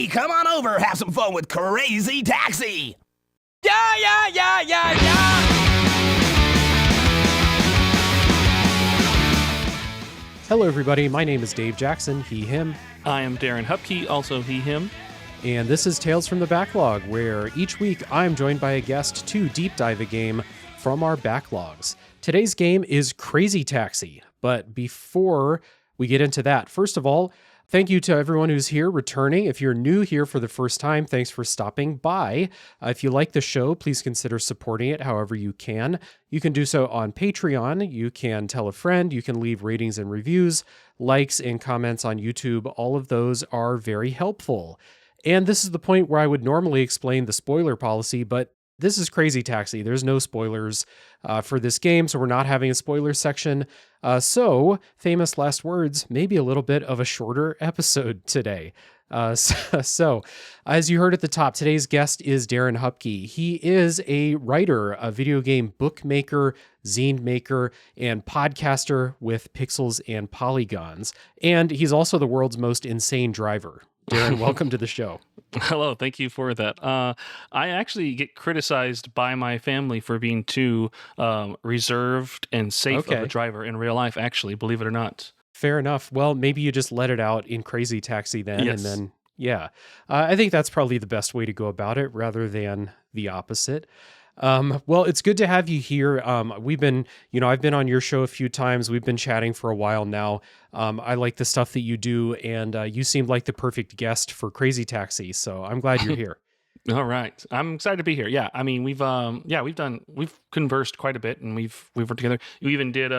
Hey, come on over, have some fun with Crazy Taxi! Yeah! Hello, everybody. My name is Dave Jackson, he, him. I am Darren Hupke, also he, him. And this is Tales from the Backlog, where each week I'm joined by a guest to deep dive a game from our backlogs. Today's game is Crazy Taxi, but before we get into that, first of all, thank you to everyone who's here returning. If you're new here for the first time, thanks for stopping by. If you like the show, please consider supporting it however you can. You can do so on Patreon. You can tell a friend. You can leave ratings and reviews, likes and comments on YouTube. All of those are very helpful. And this is the point where I would normally explain the spoiler policy, but this is Crazy Taxi. There's no spoilers for this game, so we're not having a spoiler section. So, famous last words, maybe a little bit of a shorter episode today. So, as you heard at the top, today's guest is Darren Hupke. He is a writer, a video game bookmaker, zine maker, and podcaster with Pixels and Polygons. And he's also the world's most insane driver. Darren, welcome to the show. Hello, thank you for that. I actually get criticized by my family for being too reserved and safe of a driver in real life, actually, believe it or not. Fair enough. Well, maybe you just let it out in Crazy Taxi then, Yes. and then, yeah. I think that's probably the best way to go about it rather than the opposite. Well, it's good to have you here. I've been on your show a few times. We've been chatting for a while now. I like the stuff that you do, and you seemed like the perfect guest for Crazy Taxi, so I'm glad you're here. All right, I'm excited to be here. Yeah, I mean we've conversed quite a bit, and we've worked together. You even did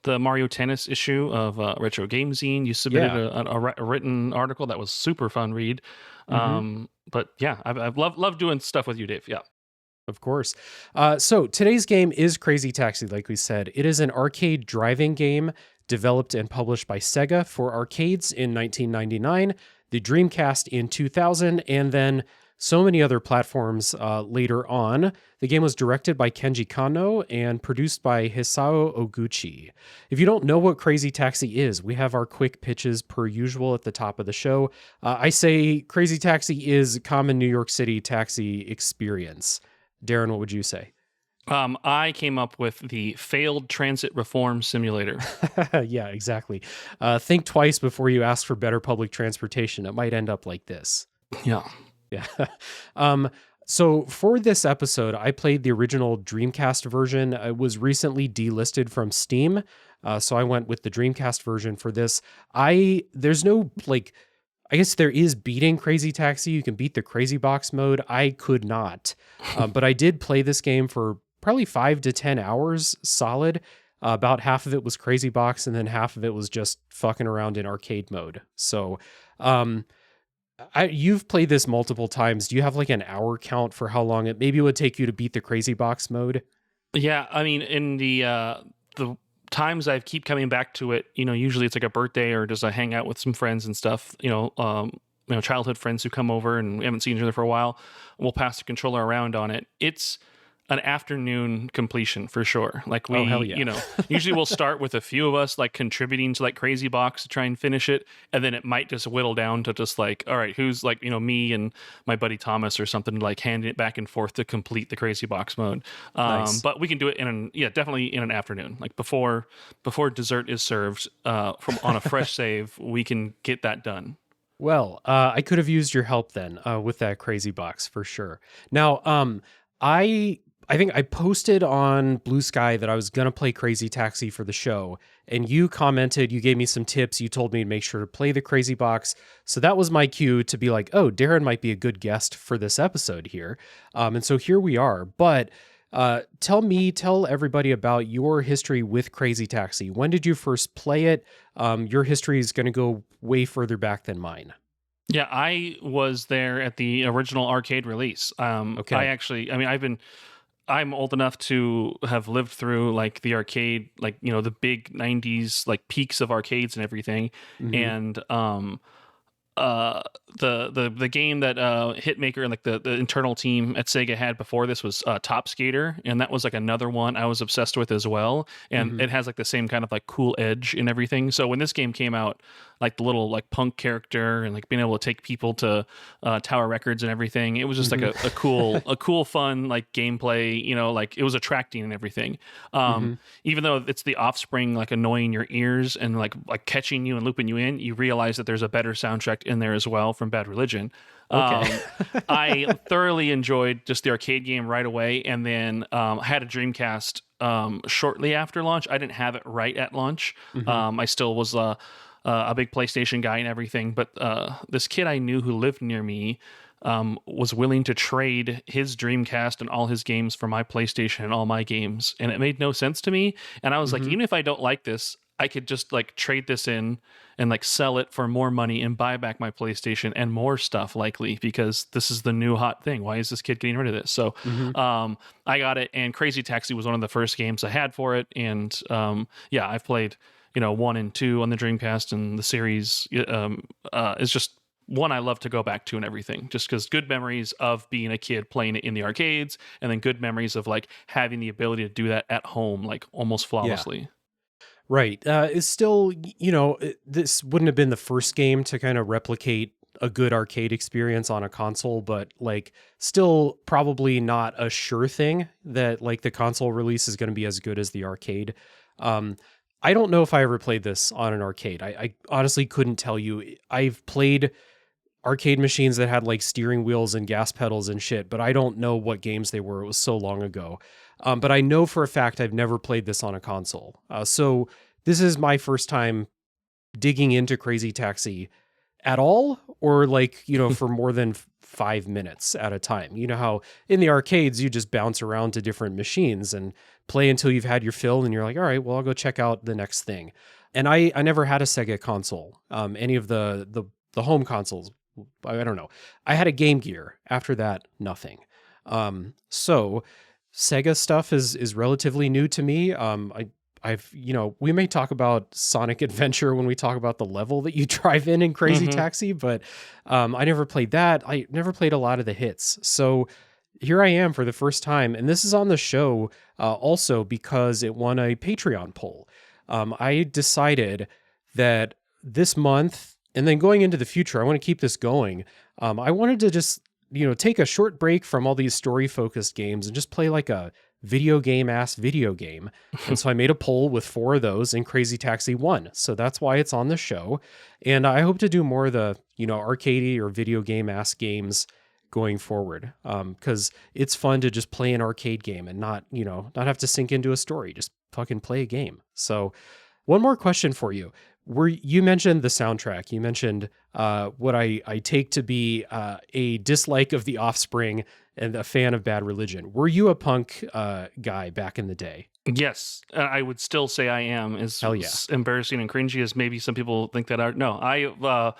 the Mario Tennis issue of Retro Game Zine. You submitted a written article that was super fun read. But yeah, I've loved doing stuff with you, Dave. Yeah. Of course. So today's game is Crazy Taxi, like we said. It is an arcade driving game developed and published by Sega for arcades in 1999, the Dreamcast in 2000, and then so many other platforms later on. The game was directed by Kenji Kano and produced by Hisao Oguchi. If you don't know what Crazy Taxi is, we have our quick pitches per usual at the top of the show. I say Crazy Taxi is a common New York City taxi experience. Darren, what would you say? I came up with the failed transit reform simulator. Yeah, exactly. Think twice before you ask for better public transportation. It might end up like this. Yeah. So for this episode, I played the original Dreamcast version. It was recently delisted from Steam, so I went with the Dreamcast version for this. There's no, I guess there is beating Crazy Taxi. You can beat the Crazy Box mode. I could not. But I did play this game for probably 5 to 10 hours solid. About half of it was Crazy Box, and then half of it was just fucking around in arcade mode. So you've played this multiple times. Do you have like an hour count for how long it maybe would take you to beat the Crazy Box mode? Yeah, I mean, in the times I keep coming back to it, usually it's like a birthday or just a hang out with some friends and stuff, childhood friends who come over and we haven't seen each other for a while. We'll pass the controller around on it. It's an afternoon completion for sure. Oh, hell yeah. Usually we'll start with a few of us contributing to Crazy Box to try and finish it. And then it might just whittle down to just all right, who's me and my buddy Thomas or something, handing it back and forth to complete the Crazy Box mode. Nice. But we can do it definitely in an afternoon, before dessert is served on a fresh save, we can get that done. Well, I could have used your help then with that Crazy Box for sure. Now, I think I posted on Blue Sky that I was going to play Crazy Taxi for the show, and you commented, you gave me some tips, you told me to make sure to play the Crazy Box, so that was my cue to be like, oh, Darren might be a good guest for this episode here, and so here we are. But tell everybody about your history with Crazy Taxi. When did you first play it? Your history is going to go way further back than mine. Yeah, I was there at the original arcade release. Okay. I'm old enough to have lived through the arcade, the big 90s peaks of arcades and everything. Mm-hmm. And the game that Hitmaker and the internal team at Sega had before this was Top Skater, and that was another one I was obsessed with as well. And it has the same kind of cool edge and everything. So when this game came out, like the little like punk character and like being able to take people to Tower Records and everything. It was just like a cool, fun like gameplay. You know, like it was attracting and everything. Even though it's the offspring like annoying your ears and like catching you and looping you in, you realize that there's a better soundtrack in there as well from Bad Religion. Okay. I thoroughly enjoyed just the arcade game right away, and then I had a Dreamcast shortly after launch. I didn't have it right at launch. I still was a big PlayStation guy and everything, but this kid I knew who lived near me was willing to trade his Dreamcast and all his games for my PlayStation and all my games, and it made no sense to me. And I was like, even if I don't like this, I could just like trade this in and like sell it for more money and buy back my PlayStation and more stuff likely, because this is the new hot thing. Why is this kid getting rid of this? So I got it, and Crazy Taxi was one of the first games I had for it. And I've played 1 and 2 on the Dreamcast, and the series is just one I love to go back to and everything, just because good memories of being a kid playing it in the arcades, and then good memories of like having the ability to do that at home like almost flawlessly. Yeah. Right. It's still, this wouldn't have been the first game to kind of replicate a good arcade experience on a console, but like still probably not a sure thing that like the console release is going to be as good as the arcade. I don't know if I ever played this on an arcade. I honestly couldn't tell you. I've played arcade machines that had like steering wheels and gas pedals and shit, but I don't know what games they were. It was so long ago. But I know for a fact I've never played this on a console. So this is my first time digging into Crazy Taxi at all, or like, for more than 5 minutes at a time. You know how in the arcades, you just bounce around to different machines and play until you've had your fill, and you're like, all right, well, I'll go check out the next thing. And I never had a Sega console, any of the home consoles. I don't know. I had a Game Gear. After that, nothing. So Sega stuff is relatively new to me. I've we may talk about Sonic Adventure when we talk about the level that you drive in Crazy Taxi, but I never played that. I never played a lot of the hits. So here I am for the first time, and this is on the show also because it won a Patreon poll. I decided that this month, and then going into the future, I want to keep this going. I wanted to just take a short break from all these story-focused games and just play like a video game. And so I made a poll with 4 of those, and Crazy Taxi won. So that's why it's on the show. And I hope to do more of the, arcadey or video game games going forward. Because it's fun to just play an arcade game and not have to sink into a story, just fucking play a game. So one more question for you. You mentioned the soundtrack. You mentioned what I take to be a dislike of The Offspring and a fan of Bad Religion. Were you a punk guy back in the day? Yes, I would still say I am. Hell yeah. As embarrassing and cringy as maybe some people think that are. No,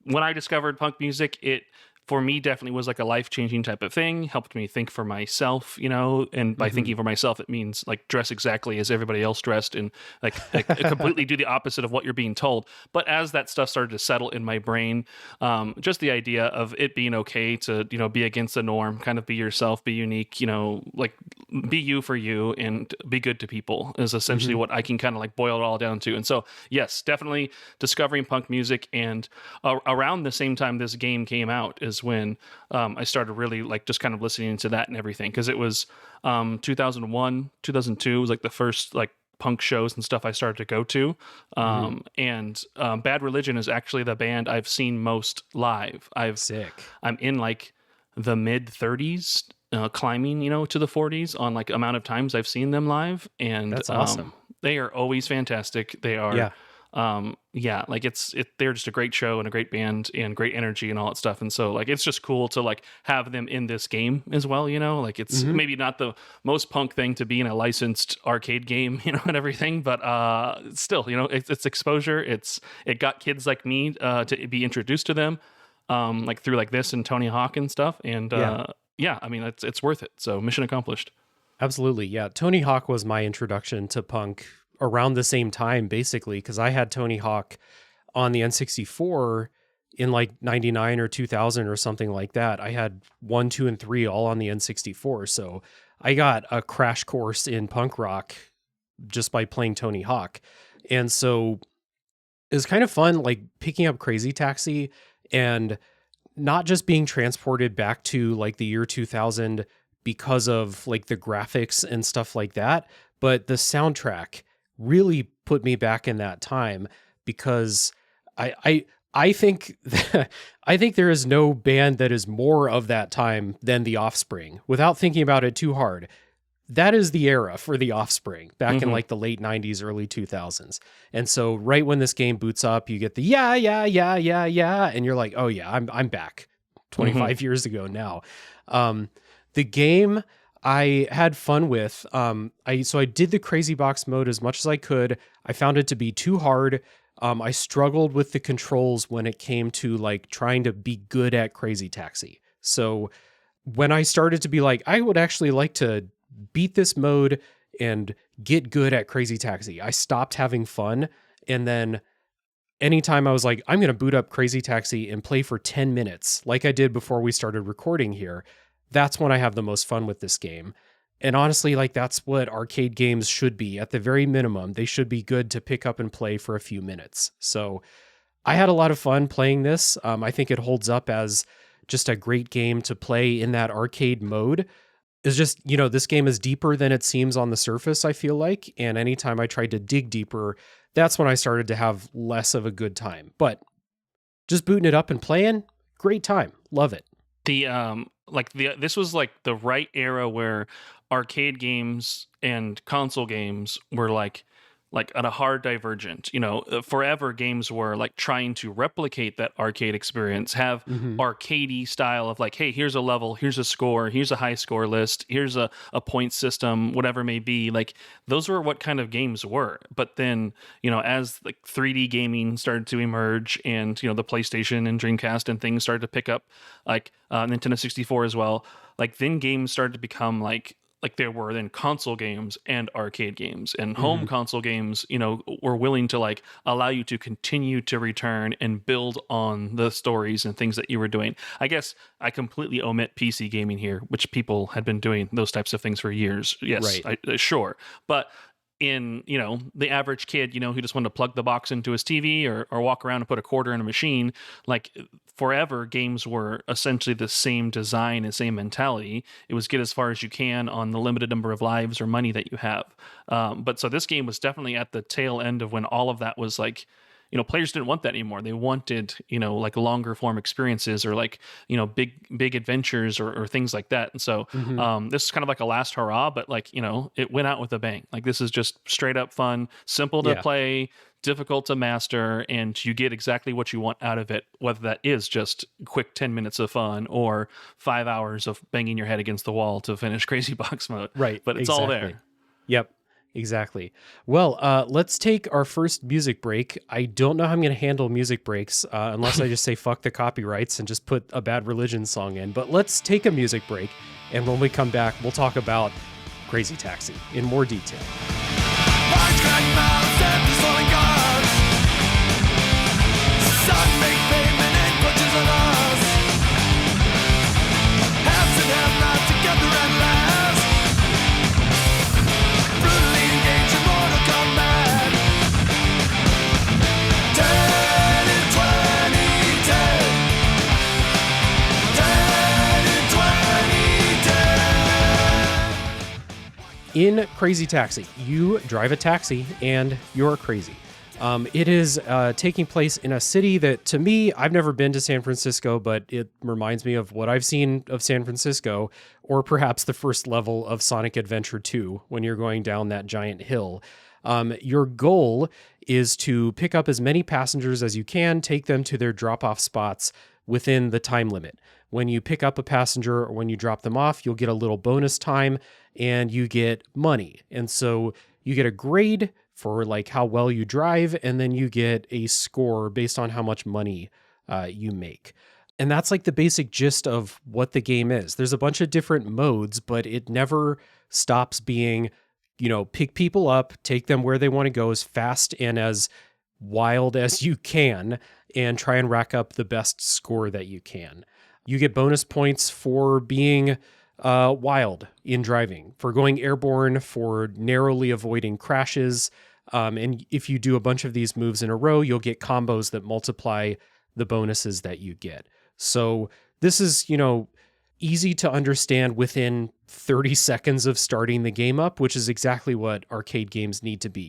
when I discovered punk music, it for me definitely was like a life-changing type of thing. Helped me think for myself, and by thinking for myself, it means like dress exactly as everybody else dressed and like completely do the opposite of what you're being told. But as that stuff started to settle in my brain, just the idea of it being okay to, be against the norm, kind of be yourself, be unique, like be you for you and be good to people is essentially what I can kind of like boil it all down to. And so, yes, definitely discovering punk music. And around the same time this game came out is when I started really like just kind of listening to that and everything, because it was 2001, 2002 was like the first like punk shows and stuff I started to go to. And Bad Religion is actually the band I've seen most live. Sick. I'm in like the mid 30s, climbing, to the 40s on like amount of times I've seen them live. And that's awesome. They are always fantastic. They are, like they're just a great show and a great band and great energy and all that stuff. And so like, it's just cool to like have them in this game as well, like it's maybe not the most punk thing to be in a licensed arcade game, and everything, but still, it's exposure. It got kids like me to be introduced to them, like through like this and Tony Hawk and stuff. And I mean, it's worth it. So mission accomplished. Absolutely. Yeah. Tony Hawk was my introduction to punk around the same time, basically, because I had Tony Hawk on the N64 in like 99 or 2000 or something like that. I had 1, 2, and 3 all on the N64. So I got a crash course in punk rock just by playing Tony Hawk. And so It was kind of fun, like picking up Crazy Taxi and not just being transported back to like the year 2000 because of like the graphics and stuff like that, but the soundtrack really put me back in that time because I think I think there is no band that is more of that time than The Offspring. Without thinking about it too hard, that is the era for The Offspring back in like the late 90s, early 2000s. And so right when this game boots up, you get the yeah, and you're like, oh yeah, I'm back 25 years ago now. The game I had fun with, I did the crazy box mode as much as I could. I found it to be too hard. I struggled with the controls when it came to like trying to be good at Crazy Taxi. So when I started to be like, I would actually like to beat this mode and get good at Crazy Taxi, I stopped having fun. And then anytime I was like, I'm going to boot up Crazy Taxi and play for 10 minutes, like I did before we started recording here, that's when I have the most fun with this game. And honestly, like that's what arcade games should be. At the very minimum, they should be good to pick up and play for a few minutes. So I had a lot of fun playing this. I think it holds up as just a great game to play in that arcade mode. It's just, this game is deeper than it seems on the surface, I feel like. And anytime I tried to dig deeper, that's when I started to have less of a good time. But just booting it up and playing, great time. Love it. This was like the right era where arcade games and console games were like at a hard divergent. Forever games were like trying to replicate that arcade experience, have arcadey style of like, hey, here's a level, here's a score, here's a high score list, here's a point system, whatever it may be. Like those were what kind of games were. But then, as like 3D gaming started to emerge and, the PlayStation and Dreamcast and things started to pick up, like Nintendo 64 as well, like then games started to become like there were then console games and arcade games, and home console games, were willing to like allow you to continue to return and build on the stories and things that you were doing. I guess I completely omit PC gaming here, which people had been doing those types of things for years. Yes, right. Sure. But in, the average kid, who just wanted to plug the box into his TV or walk around and put a quarter in a machine, like forever games were essentially the same design and same mentality. It was get as far as you can on the limited number of lives or money that you have. But so this game was definitely at the tail end of when all of that was like, players didn't want that anymore. They wanted, like longer form experiences or like, big adventures or things like that. And so this is kind of like a last hurrah, but like, it went out with a bang. Like this is just straight up fun, simple to play, difficult to master, and you get exactly what you want out of it, whether that is just quick 10 minutes of fun or 5 hours of banging your head against the wall to finish Crazy Box mode. Right. But it's all there. Yep. Exactly. Well, let's take our first music break. I don't know how I'm going to handle music breaks unless I just say fuck the copyrights and just put a Bad Religion song in. But let's take a music break. And when we come back, we'll talk about Crazy Taxi in more detail. In Crazy Taxi, you drive a taxi and you're crazy. It is taking place in a city that, to me, I've never been to San Francisco, but it reminds me of what I've seen of San Francisco, or perhaps the first level of Sonic Adventure 2 when you're going down that giant hill. Your goal is to pick up as many passengers as you can, take them to their drop-off spots within the time limit. When you pick up a passenger or when you drop them off, you'll get a little bonus time and you get money. And so you get a grade for like how well you drive, and then you get a score based on how much money you make. And that's like the basic gist of what the game is. There's a bunch of different modes, but it never stops being, pick people up, take them where they want to go as fast and as wild as you can, and try and rack up the best score that you can. You get bonus points for being wild in driving, for going airborne, for narrowly avoiding crashes. And if you do a bunch of these moves in a row, you'll get combos that multiply the bonuses that you get. So this is, easy to understand within 30 seconds of starting the game up, which is exactly what arcade games need to be.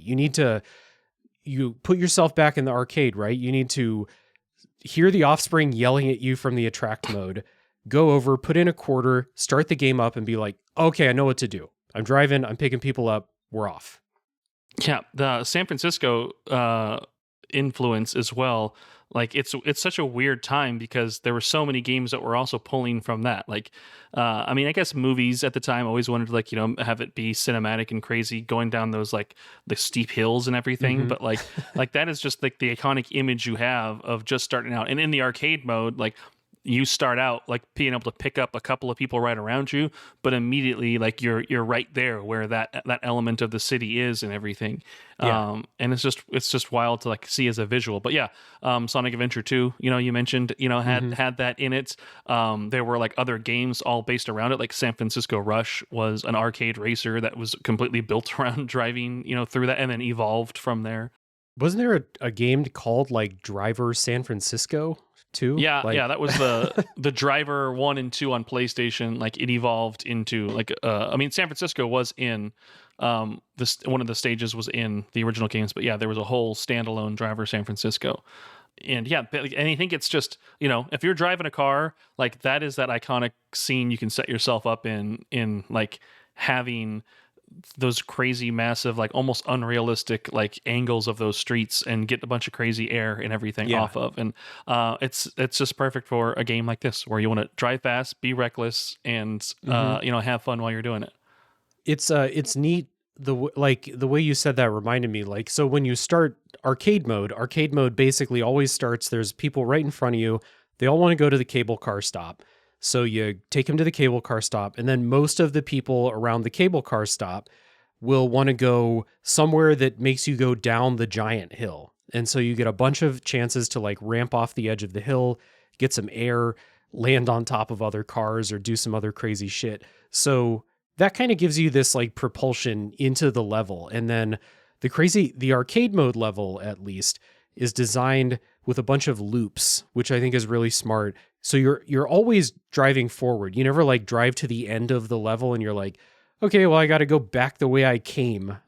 You put yourself back in the arcade, right? You need to hear the offspring yelling at you from the attract mode, go over, put in a quarter, start the game up and be like, okay, I know what to do. I'm driving, I'm picking people up, we're off. Yeah, the San Francisco influence as well. Like it's such a weird time because there were so many games that were also pulling from that. Like, I mean, I guess movies at the time always wanted to have it be cinematic and crazy, going down those like the steep hills and everything. Mm-hmm. But like that is just like the iconic image you have of just starting out. And in the arcade mode, like you start out like being able to pick up a couple of people right around you, but immediately like you're right there where that element of the city is and everything. Yeah. And it's just wild to like see as a visual. But yeah, Sonic Adventure 2, you mentioned, had that in it. There were like other games all based around it. Like San Francisco Rush was an arcade racer that was completely built around driving, through that and then evolved from there. Wasn't there a game called like Driver San Francisco too? Yeah, that was the Driver 1 and 2 on PlayStation. Like it evolved into like San Francisco was in this one of the stages was in the original games, but yeah, there was a whole standalone Driver San Francisco. And yeah, and I think it's just, if you're driving a car, like that is that iconic scene you can set yourself up in like having those crazy massive like almost unrealistic like angles of those streets and get a bunch of crazy air and everything off of, and it's just perfect for a game like this where you want to drive fast, be reckless, and have fun while you're doing it. It's neat the way you said that reminded me, like, so when you start arcade mode basically always starts, there's people right in front of you, they all want to go to the cable car stop. So you take them to the cable car stop, and then most of the people around the cable car stop will want to go somewhere that makes you go down the giant hill. And so you get a bunch of chances to like ramp off the edge of the hill, get some air, land on top of other cars, or do some other crazy shit. So that kind of gives you this like propulsion into the level. And then the arcade mode level, at least, is designed with a bunch of loops, which I think is really smart. So you're always driving forward. You never like drive to the end of the level and you're like, okay, well, I got to go back the way I came,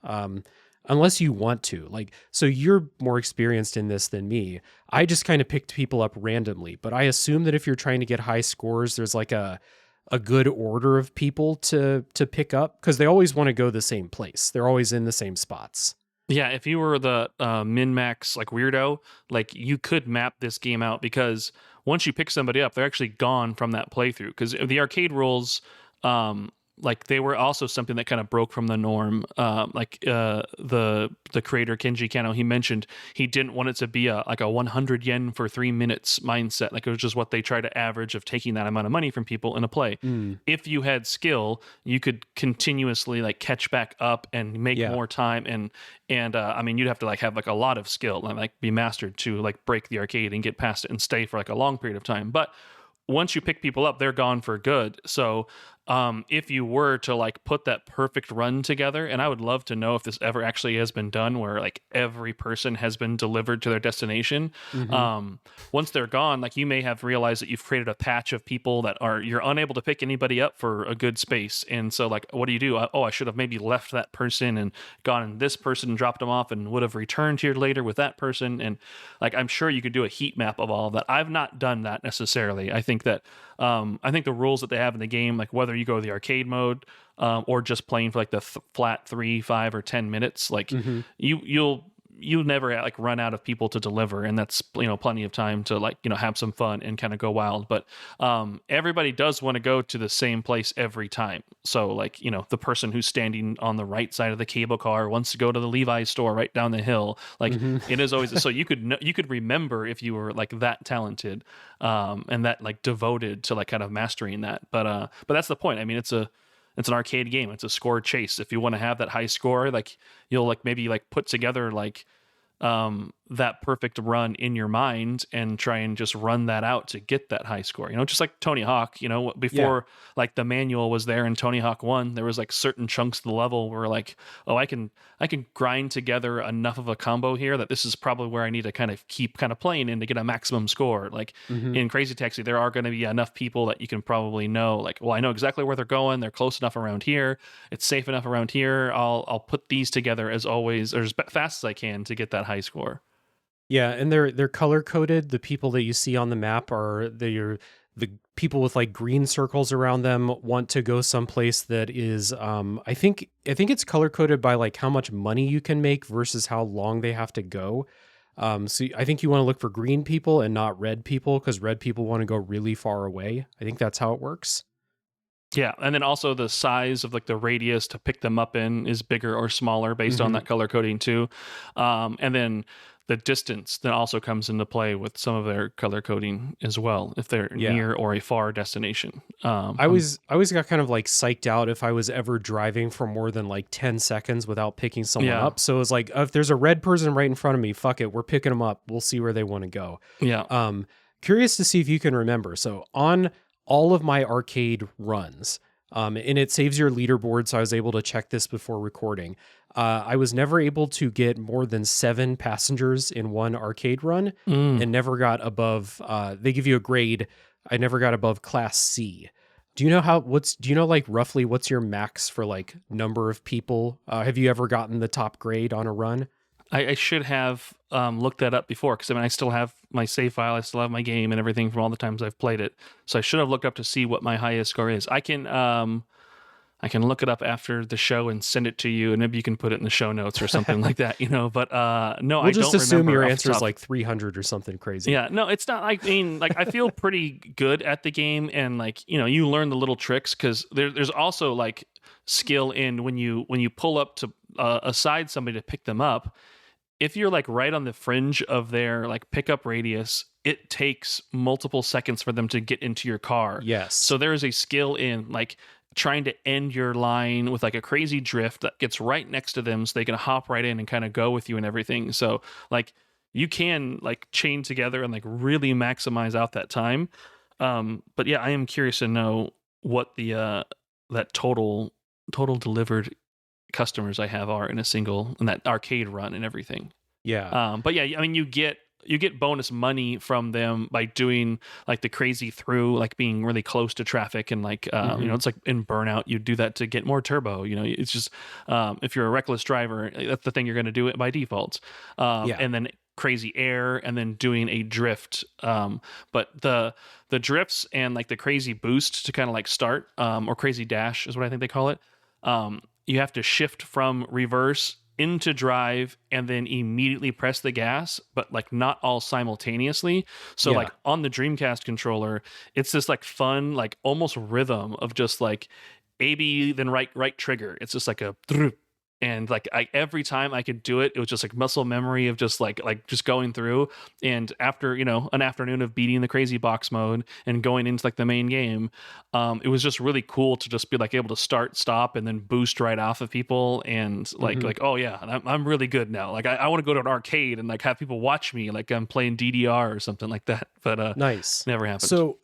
unless you want to. Like, so you're more experienced in this than me. I just kind of picked people up randomly, but I assume that if you're trying to get high scores, there's like a good order of people to pick up, because they always want to go the same place. They're always in the same spots. Yeah, if you were the min-max like weirdo, like you could map this game out, because once you pick somebody up, they're actually gone from that playthrough. Because the arcade rules, like they were also something that kind of broke from the norm. The creator Kenji Kano, he mentioned he didn't want it to be a 100 yen for 3 minutes mindset. Like it was just what they try to average of taking that amount of money from people in a play. If you had skill, you could continuously like catch back up and make more time. And I mean, you'd have to like have like a lot of skill and like be mastered to like break the arcade and get past it and stay for like a long period of time. But once you pick people up, they're gone for good. So if you were to like put that perfect run together, and I would love to know if this ever actually has been done, where like every person has been delivered to their destination. Once they're gone, like you may have realized that you've created a patch of people that you're unable to pick anybody up for a good space. And so like, what do? I should have maybe left that person and gone and this person and dropped them off and would have returned here later with that person. And like, I'm sure you could do a heat map of all of that. I've not done that necessarily. I think that the rules that they have in the game, like whether you go to the arcade mode or just playing for like the flat 3, 5, or 10 minutes, like you'll never like run out of people to deliver, and that's plenty of time to like have some fun and kind of go wild. But everybody does want to go to the same place every time. So like the person who's standing on the right side of the cable car wants to go to the Levi's store right down the hill. Like it is always so you could remember if you were like that talented and that like devoted to like kind of mastering that. But that's the point. I mean, it's an arcade game. It's a score chase. If you want to have that high score, like you'll like maybe like put together like that perfect run in your mind and try and just run that out to get that high score. Just like Tony Hawk, before like the manual was there in Tony Hawk 1, there was like certain chunks of the level where like, oh, I can grind together enough of a combo here that this is probably where I need to kind of keep kind of playing in to get a maximum score. Like in Crazy Taxi, there are going to be enough people that you can probably know, like, well, I know exactly where they're going. They're close enough around here. It's safe enough around here. I'll put these together as always, or as fast as I can to get that high score. Yeah, and they're color coded. The people that you see on the map are the people with like green circles around them want to go someplace that is I think it's color coded by like how much money you can make versus how long they have to go. So I think you want to look for green people and not red people, because red people want to go really far away. I think that's how it works. Yeah, and then also the size of like the radius to pick them up in is bigger or smaller based on that color coding too. And then the distance that also comes into play with some of their color coding as well, if they're near or a far destination. I always got kind of like psyched out if I was ever driving for more than like 10 seconds without picking someone up. So it was like, if there's a red person right in front of me, fuck it, we're picking them up. We'll see where they want to go. Yeah. Curious to see if you can remember. So on all of my arcade runs, and it saves your leaderboard, so I was able to check this before recording. I was never able to get more than 7 passengers in one arcade run, and never got above. They give you a grade. I never got above Class C. Do you know like roughly what's your max for like number of people? Have you ever gotten the top grade on a run? I should have looked that up before, because I still have my save file, I still have my game and everything from all the times I've played it. So I should have looked up to see what my highest score is. I can look it up after the show and send it to you, and maybe you can put it in the show notes or something like that, But no, we'll just assume your answer is like 300 or something crazy. Yeah, no, it's not. I feel pretty good at the game, and like you learn the little tricks, because there's also like skill in when you pull up to aside somebody to pick them up. If you're like right on the fringe of their like pickup radius, it takes multiple seconds for them to get into your car. Yes. So there is a skill in like trying to end your line with like a crazy drift that gets right next to them so they can hop right in and kind of go with you and everything. So like you can like chain together and like really maximize out that time. But yeah, I am curious to know what the that total delivered customers I have are in that arcade run and everything. Yeah. But yeah, you get bonus money from them by doing like the crazy through, like being really close to traffic, and like it's like in Burnout, you do that to get more turbo. It's just if you're a reckless driver, that's the thing you're going to do it by default. And then crazy air, and then doing a drift. But the drifts and like the crazy boost to kind of like start, or crazy dash is what I think they call it. You have to shift from reverse into drive and then immediately press the gas, but like not all simultaneously. So like on the Dreamcast controller, it's this like fun, like almost rhythm of just like A, B, then right trigger. It's just like a and like every time I could do it, it was just like muscle memory of just like just going through. And after an afternoon of beating the crazy box mode and going into like the main game, it was just really cool to just be like able to start, stop, and then boost right off of people, and like oh yeah, I'm really good now. Like I want to go to an arcade and like have people watch me like I'm playing DDR or something like that. But nice, never happened. So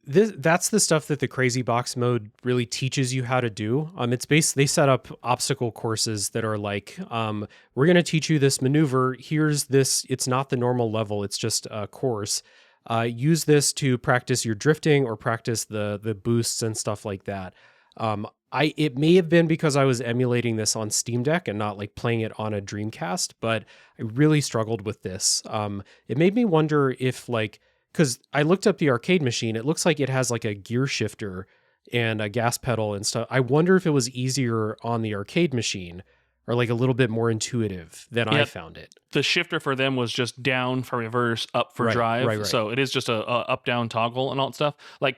that's the stuff that the crazy box mode really teaches you how to do. It's they set up obstacle courses that are like, we're going to teach you this maneuver. Here's this. It's not the normal level. It's just a course. Use this to practice your drifting or practice the boosts and stuff like that. It may have been because I was emulating this on Steam Deck and not like playing it on a Dreamcast, but I really struggled with this. It made me wonder if like, because I looked up the arcade machine, it looks like it has like a gear shifter and a gas pedal and stuff. I wonder if it was easier on the arcade machine, or like a little bit more intuitive than I found it. The shifter for them was just down for reverse, up for drive. Right. So it is just a up-down toggle and all that stuff. Like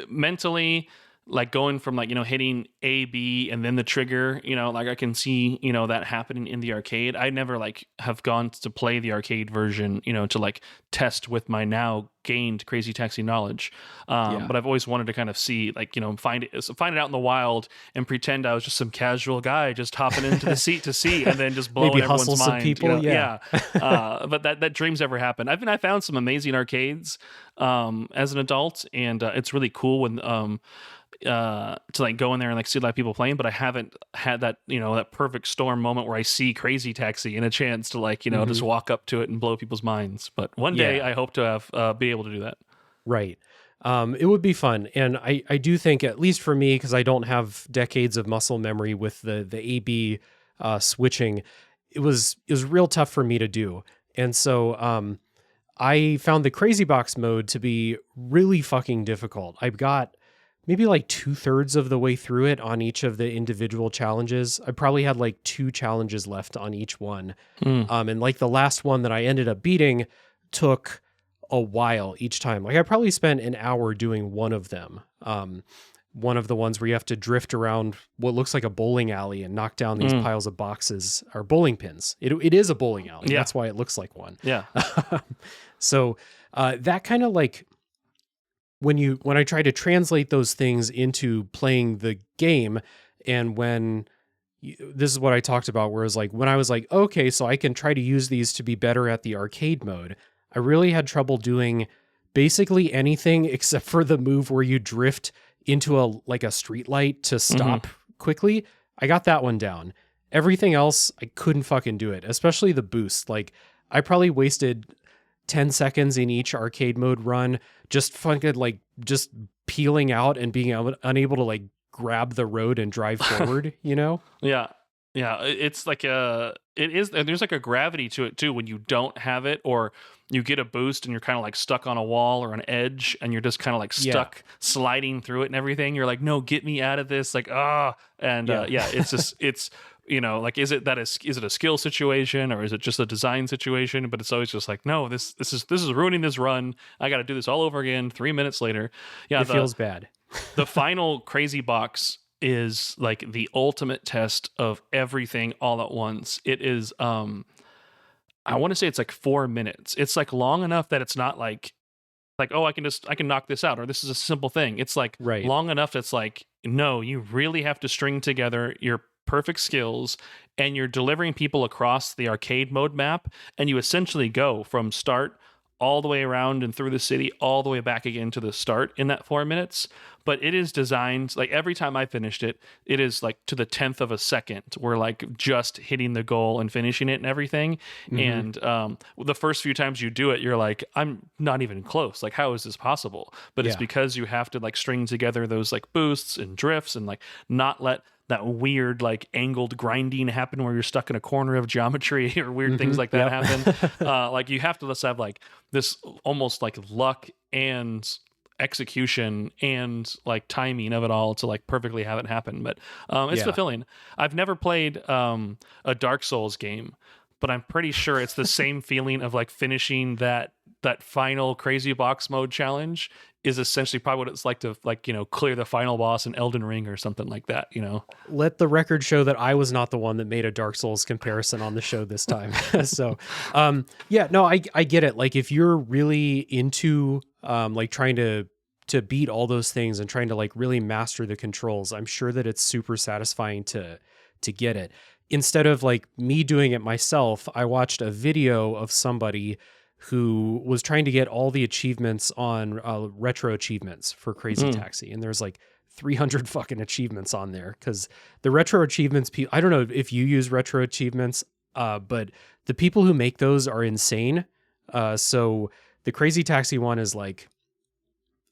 mentally, like going from like, hitting A, B, and then the trigger, like I can see, that happening in the arcade. I never like have gone to play the arcade version, to like test with my now gained Crazy Taxi knowledge. But I've always wanted to kind of see, like, find it out in the wild and pretend I was just some casual guy just hopping into the seat to see, and then just blowing Maybe everyone's hustle some mind. people. But that dream's ever happened. I found some amazing arcades as an adult, and it's really cool when to like go in there and like see a lot of people playing, but I haven't had that that perfect storm moment where I see Crazy Taxi and a chance to like just walk up to it and blow people's minds. But one day I hope to have be able to do that. Right. It would be fun, and I do think, at least for me, because I don't have decades of muscle memory with the AB switching, it was real tough for me to do, and so I found the Crazy Box mode to be really fucking difficult. I've got maybe like 2/3 of the way through it on each of the individual challenges. I probably had like 2 challenges left on each one. And like the last one that I ended up beating took a while each time. Like I probably spent an hour doing one of them. One of the ones where you have to drift around what looks like a bowling alley and knock down these piles of boxes or bowling pins. It is a bowling alley. Yeah. That's why it looks like one. Yeah. So that kind of like, when I try to translate those things into playing the game, and this is what I talked about, whereas like when I was like, okay, so I can try to use these to be better at the arcade mode, I really had trouble doing basically anything except for the move where you drift into a street light to stop quickly. I got that one down. Everything else, I couldn't fucking do it, especially the boost. Like I probably wasted 10 seconds in each arcade mode run just fucking like just peeling out and being unable to like grab the road and drive forward, Yeah. It's like there's like a gravity to it too when you don't have it, or you get a boost and you're kind of like stuck on a wall or an edge and you're just kind of like stuck sliding through it and everything. You're like, no, get me out of this. Like, it's just, it's, like, is it a skill situation or is it just a design situation? But it's always just like, no, this is ruining this run. I got to do this all over again 3 minutes later. Yeah. It feels bad. The final Crazy Box is like the ultimate test of everything all at once. It is, I want to say it's like 4 minutes. It's like long enough that it's not like, oh, I can knock this out, or this is a simple thing. It's like long enough that's like, no, you really have to string together your perfect skills, and you're delivering people across the arcade mode map, and you essentially go from start all the way around and through the city, all the way back again to the start in that 4 minutes. But it is designed, like every time I finished it, it is like to the 10th of a second. We're like just hitting the goal and finishing it and everything. And the first few times you do it, you're like, I'm not even close. Like, how is this possible? But it's because you have to like string together those like boosts and drifts and like not let that weird like angled grinding happen where you're stuck in a corner of geometry or weird things like that happen. Like you have to just have like this almost like luck and execution and like timing of it all to like perfectly have it happen. But it's fulfilling. I've never played a Dark Souls game, but I'm pretty sure it's the same feeling of like finishing that final Crazy Box mode challenge is essentially probably what it's like to like, clear the final boss in Elden Ring or something like that, Let the record show that I was not the one that made a Dark Souls comparison on the show this time. So, I get it. Like if you're really into like trying to beat all those things and trying to like really master the controls, I'm sure that it's super satisfying to get it. Instead of like me doing it myself, I watched a video of somebody who was trying to get all the achievements on retro achievements for Crazy Taxi. And there's like 300 fucking achievements on there because the retro achievements, I don't know if you use retro achievements, but the people who make those are insane. So the Crazy Taxi one is like,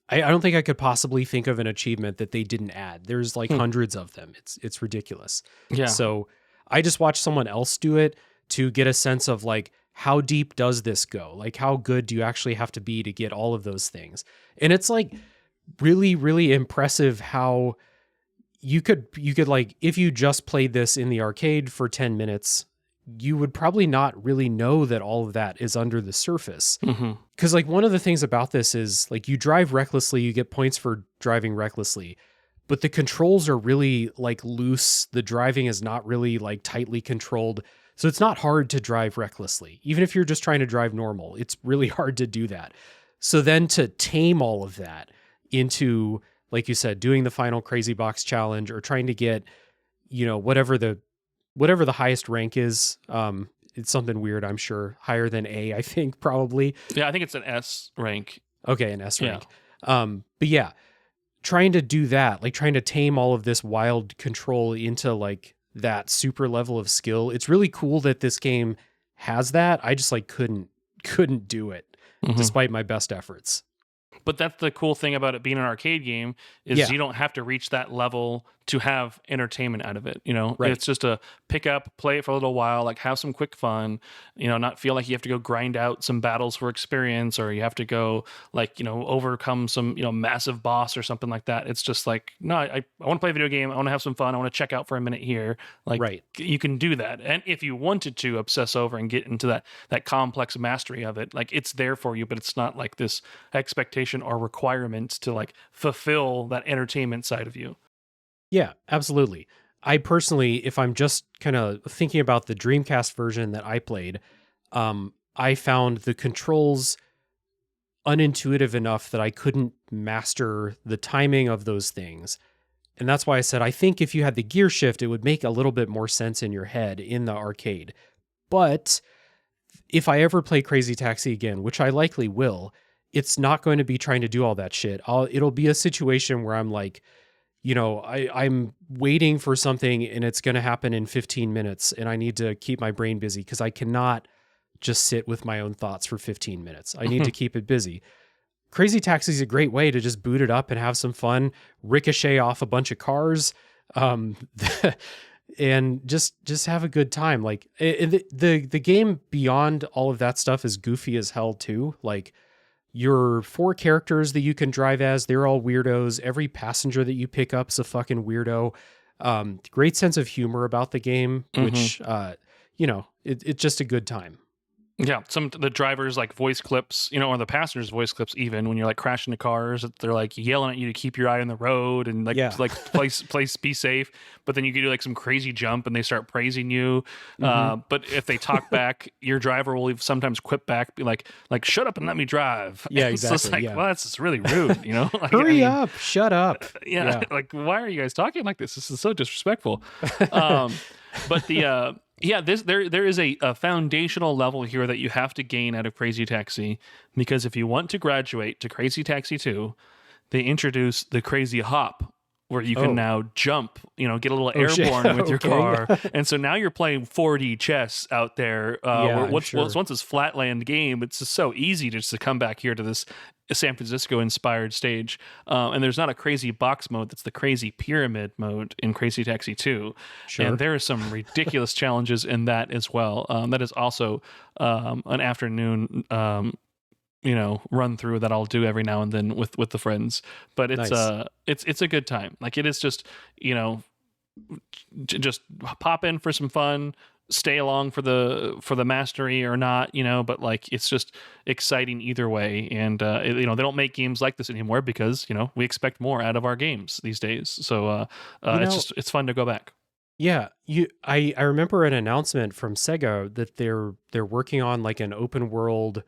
I don't think I could possibly think of an achievement that they didn't add. There's like hundreds of them. It's ridiculous. Yeah. So I just watched someone else do it to get a sense of like, how deep does this go? Like, how good do you actually have to be to get all of those things? And it's like really, really impressive how you could like, if you just played this in the arcade for 10 minutes, you would probably not really know that all of that is under the surface. Because like one of the things about this is like you drive recklessly, you get points for driving recklessly. but the controls are really like loose. The driving is not really like tightly controlled. So it's not hard to drive recklessly. Even if you're just trying to drive normal, it's really hard to do that. So then to tame all of that into, like you said, doing the final Crazy Box challenge or trying to get, whatever the highest rank is, it's something weird, I'm sure. Higher than A, I think, probably. Yeah, I think it's an S rank. Okay, an S rank. But yeah, trying to do that, like trying to tame all of this wild control into like that super level of skill. It's really cool that this game has that. I just like couldn't do it despite my best efforts. But that's the cool thing about it being an arcade game is you don't have to reach that level to have entertainment out of it. Right. It's just a pick up, play it for a little while, like have some quick fun, not feel like you have to go grind out some battles for experience, or you have to go like, overcome some, massive boss or something like that. It's just like, no, I want to play a video game. I want to have some fun. I want to check out for a minute here. Like you can do that. And if you wanted to obsess over and get into that complex mastery of it, like it's there for you, but it's not like this expectation or requirement to like fulfill that entertainment side of you. Yeah, absolutely. I personally, if I'm just kind of thinking about the Dreamcast version that I played, I found the controls unintuitive enough that I couldn't master the timing of those things. And that's why I said, I think if you had the gear shift, it would make a little bit more sense in your head in the arcade. But if I ever play Crazy Taxi again, which I likely will, it's not going to be trying to do all that shit. It'll be a situation where I'm like, I'm waiting for something and it's going to happen in 15 minutes and I need to keep my brain busy because I cannot just sit with my own thoughts for 15 minutes. I need to keep it busy. Crazy Taxi is a great way to just boot it up and have some fun, ricochet off a bunch of cars, and just have a good time. Like the game beyond all of that stuff is goofy as hell too. Like, your 4 characters that you can drive as, they're all weirdos. Every passenger that you pick up is a fucking weirdo. Great sense of humor about the game, which, it's just a good time. Yeah, the drivers like voice clips, or the passengers' voice clips. Even when you're like crashing into cars, they're like yelling at you to keep your eye on the road and place be safe. But then you do like some crazy jump and they start praising you. But if they talk back, your driver will sometimes quip back, be like shut up and let me drive. Yeah, exactly. So it's like, well, that's just really rude, Like, Hurry up, shut up. Yeah, like why are you guys talking like this? This is so disrespectful. But the there is a foundational level here that you have to gain out of Crazy Taxi, because if you want to graduate to Crazy Taxi 2, they introduce the Crazy Hop, where you can now jump, get a little airborne with your car. And so now you're playing 4D chess out there. Once it's flatland game, it's just so easy just to come back here to this San Francisco inspired stage. And there's not a crazy box mode. That's the crazy pyramid mode in Crazy Taxi 2. Sure. And there are some ridiculous challenges in that as well. That is also an afternoon run through that I'll do every now and then with the friends. But it's nice. It's a good time. Like it is just, just pop in for some fun, stay along for the mastery or not, but like it's just exciting either way. And they don't make games like this anymore because, we expect more out of our games these days. So it's fun to go back. Yeah, I remember an announcement from Sega that they're working on like an open world,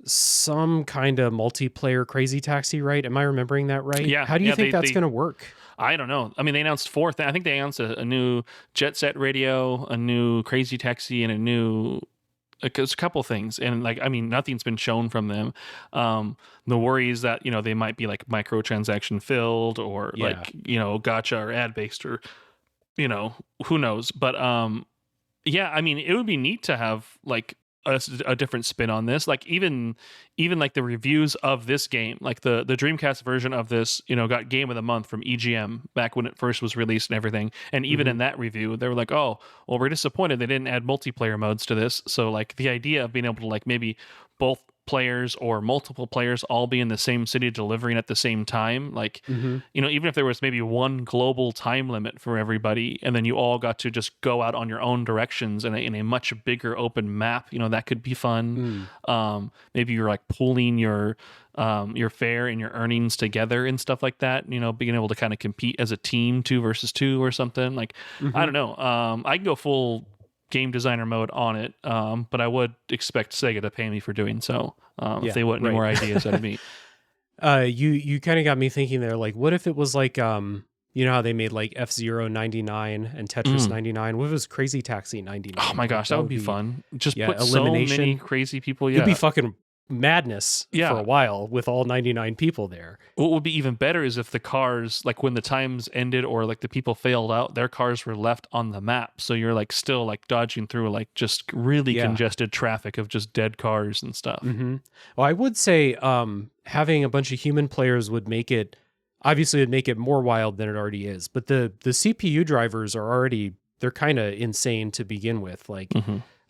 some kind of multiplayer Crazy Taxi, right? Am I remembering that right? Yeah. How do you think that's going to work? I don't know. I mean, they announced 4 things. I think they announced a new Jet Set Radio, a new Crazy Taxi, and a couple things. And nothing's been shown from them. The worry is that, they might be like microtransaction filled or gotcha or ad based or, who knows. But it would be neat to have like a different spin on this. Like even like the reviews of this game, like the Dreamcast version of this, got Game of the Month from EGM back when it first was released and everything. And even in that review, they were like, oh, well, we're disappointed they didn't add multiplayer modes to this. So like the idea of being able to like maybe both players or multiple players all be in the same city delivering at the same time, like even if there was maybe one global time limit for everybody and then you all got to just go out on your own directions in a much bigger open map, that could be fun. Maybe you're like pooling your your fare and your earnings together and stuff like that. You know, being able to kind of compete as a team 2 versus 2 or something. Like, I don't know. I can go full game designer mode on it, but I would expect Sega to pay me for doing so if they want any more ideas out of me. You kind of got me thinking there, like, what if it was like, you know how they made like F-Zero 99 and Tetris 99? What if it was Crazy Taxi 99? Oh my gosh, that would be fun. Just put elimination. so many crazy people. It'd be fucking madness for a while with all 99 people there. What would be even better is if the cars, like when the times ended or like the people failed out, their cars were left on the map. So you're like still like dodging through like just really congested traffic of just dead cars and stuff. Well, I would say having a bunch of human players would make it, obviously it'd make it more wild than it already is. But the CPU drivers are already, they're kind of insane to begin with. Like,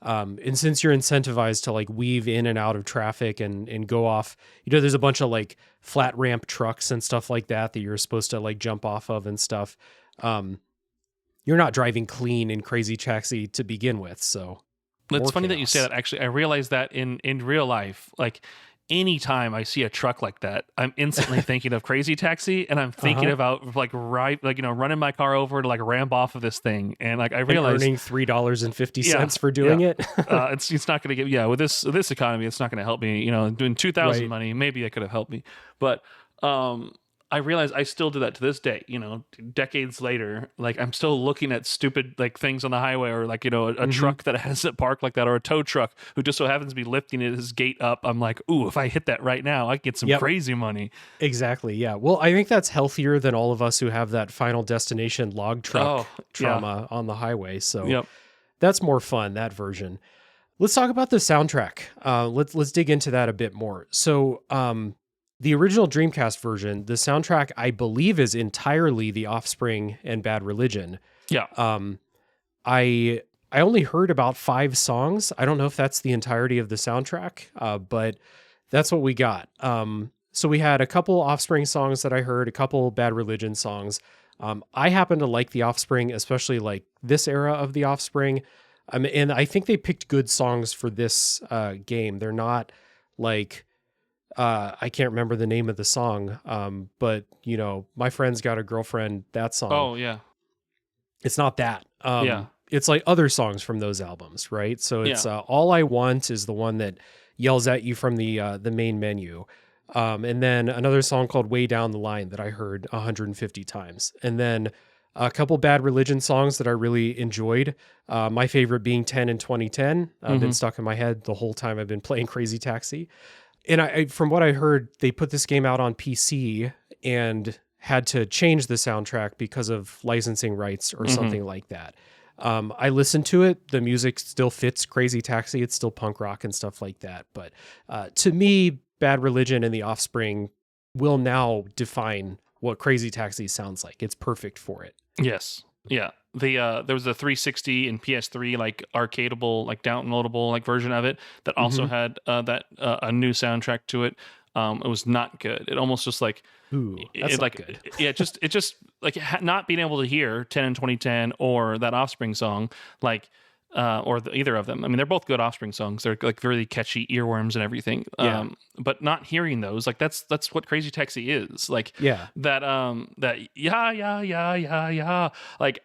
and since you're incentivized to like weave in and out of traffic and go off, you know, there's a bunch of like flat ramp trucks and stuff like that you're supposed to like jump off of and stuff. You're not driving clean in Crazy Taxi to begin with. So it's funny that you say that. Actually, I realized that in real life, like anytime I see a truck like that, I'm instantly thinking of Crazy Taxi, and I'm thinking about like running my car over to like ramp off of this thing, and like I realized earning $3.50 for doing it. It's not going to get with this economy, it's not going to help me. You know, doing 2,000 money, maybe it could have helped me, but I realize I still do that to this day, you know, decades later. Like I'm still looking at stupid like things on the highway, or like, you know, a truck that has it parked like that, or a tow truck who just so happens to be lifting his gate up. I'm like, ooh, if I hit that right now, I could get some crazy money. Exactly. Yeah. Well, I think that's healthier than all of us who have that Final Destination log truck trauma on the highway. So that's more fun, that version. Let's talk about the soundtrack. Let's dig into that a bit more. So, the original Dreamcast version, the soundtrack, I believe, is entirely The Offspring and Bad Religion. Yeah. I only heard about 5 songs. I don't know if that's the entirety of the soundtrack, but that's what we got. So we had a couple Offspring songs that I heard, a couple Bad Religion songs. I happen to like The Offspring, especially like this era of The Offspring. And I think they picked good songs for this game. They're not like... I can't remember the name of the song, but, you know, My Friend's Got a Girlfriend, that song. Oh, yeah. It's not that. It's like other songs from those albums, right? So it's All I Want is the one that yells at you from the main menu. And then another song called Way Down the Line that I heard 150 times. And then a couple Bad Religion songs that I really enjoyed. My favorite being 10 and 2010. Been stuck in my head the whole time I've been playing Crazy Taxi. And I, from what I heard, they put this game out on PC and had to change the soundtrack because of licensing rights or something like that. I listened to it. The music still fits Crazy Taxi. It's still punk rock and stuff like that. But to me, Bad Religion and The Offspring will now define what Crazy Taxi sounds like. It's perfect for it. Yes. Yeah. There was a 360 and PS3 like arcadeable, like downloadable like version of it that also had a new soundtrack to it. It was not good. It almost just like that's not good. It just like not being able to hear 10 and 2010 or that Offspring song, like or either of them. I mean, they're both good Offspring songs. They're like really catchy earworms and everything. But not hearing those, like that's what Crazy Taxi is. Like that yeah. Like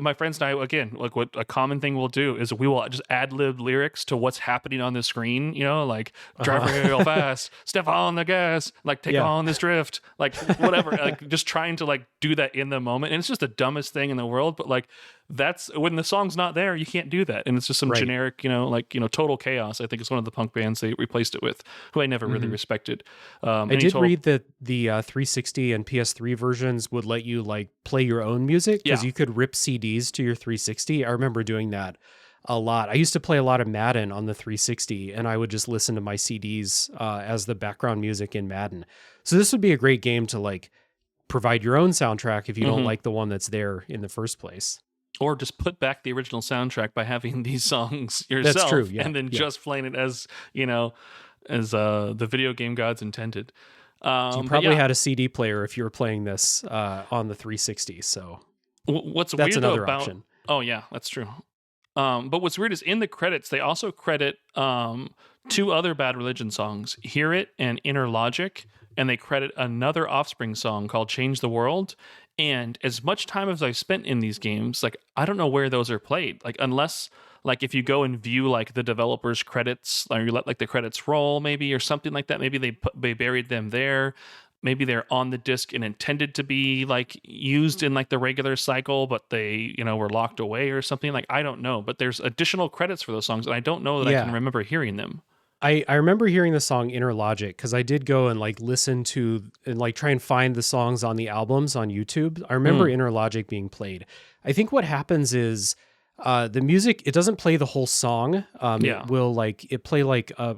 my friends and I, again, like what a common thing we'll do is we will just ad lib lyrics to what's happening on the screen, you know, like drive real fast, step on the gas, like take on this drift, like whatever, like just trying to like do that in the moment. And it's just the dumbest thing in the world. But like that's when the song's not there, you can't do that. And it's just some generic, you know, like, you know, Total Chaos, I think is one of the punk bands they replaced it with, who I never really respected. I did read that the 360 and PS3 versions would let you like play your own music because you could rip CDs to your 360. I remember doing that a lot. I used to play a lot of Madden on the 360, and I would just listen to my CDs as the background music in Madden. So this would be a great game to like provide your own soundtrack if you don't like the one that's there in the first place. Or just put back the original soundtrack by having these songs yourself. That's true, and then just playing it as, you know, as the video game gods intended. You probably had a CD player if you were playing this on the 360. So what's that's weird another about, option. Oh yeah, that's true. But what's weird is in the credits, they also credit two other Bad Religion songs, Hear It and Inner Logic, and they credit another Offspring song called Change the World. And as much time as I've spent in these games, like, I don't know where those are played. Like, unless, like, if you go and view, like, the developer's credits, or you let, like, the credits roll, maybe, or something like that. Maybe they buried them there. Maybe they're on the disc and intended to be, like, used in, like, the regular cycle, but they, were locked away or something. Like, I don't know. But there's additional credits for those songs, and I don't know that I can remember hearing them. I remember hearing the song Inner Logic because I did go and like listen to and like try and find the songs on the albums on YouTube. I remember Inner Logic being played. I think what happens is the music, it doesn't play the whole song. It will it play like a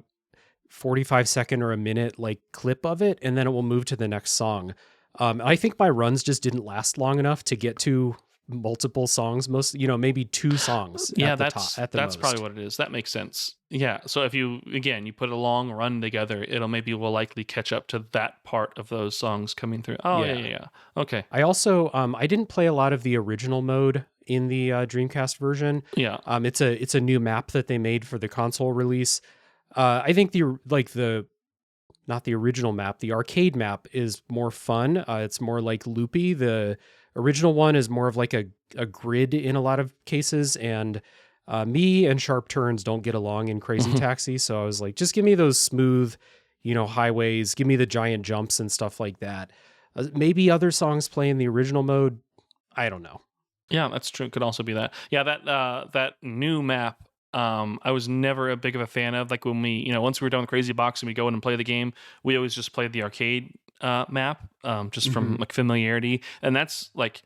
45-second or a minute like clip of it, and then it will move to the next song. I think my runs just didn't last long enough to get to multiple songs, maybe two songs. That's most. Probably what it is. That makes sense. Yeah. So if you put a long run together, will likely catch up to that part of those songs coming through. Oh yeah. Okay. I also I didn't play a lot of the original mode in the Dreamcast version. Yeah. It's a new map that they made for the console release. I think not the original map, the arcade map is more fun. It's more like loopy. The original one is more of like a grid in a lot of cases, and me and Sharp Turns don't get along in Crazy Taxi, so I was like, just give me those smooth, highways, give me the giant jumps and stuff like that. Maybe other songs play in the original mode. I don't know. Yeah, that's true. Could also be that. Yeah, that new map, I was never a big of a fan of. Like when we, once we were done with Crazy Box and we go in and play the game, we always just played the arcade map, just from like familiarity. And that's like,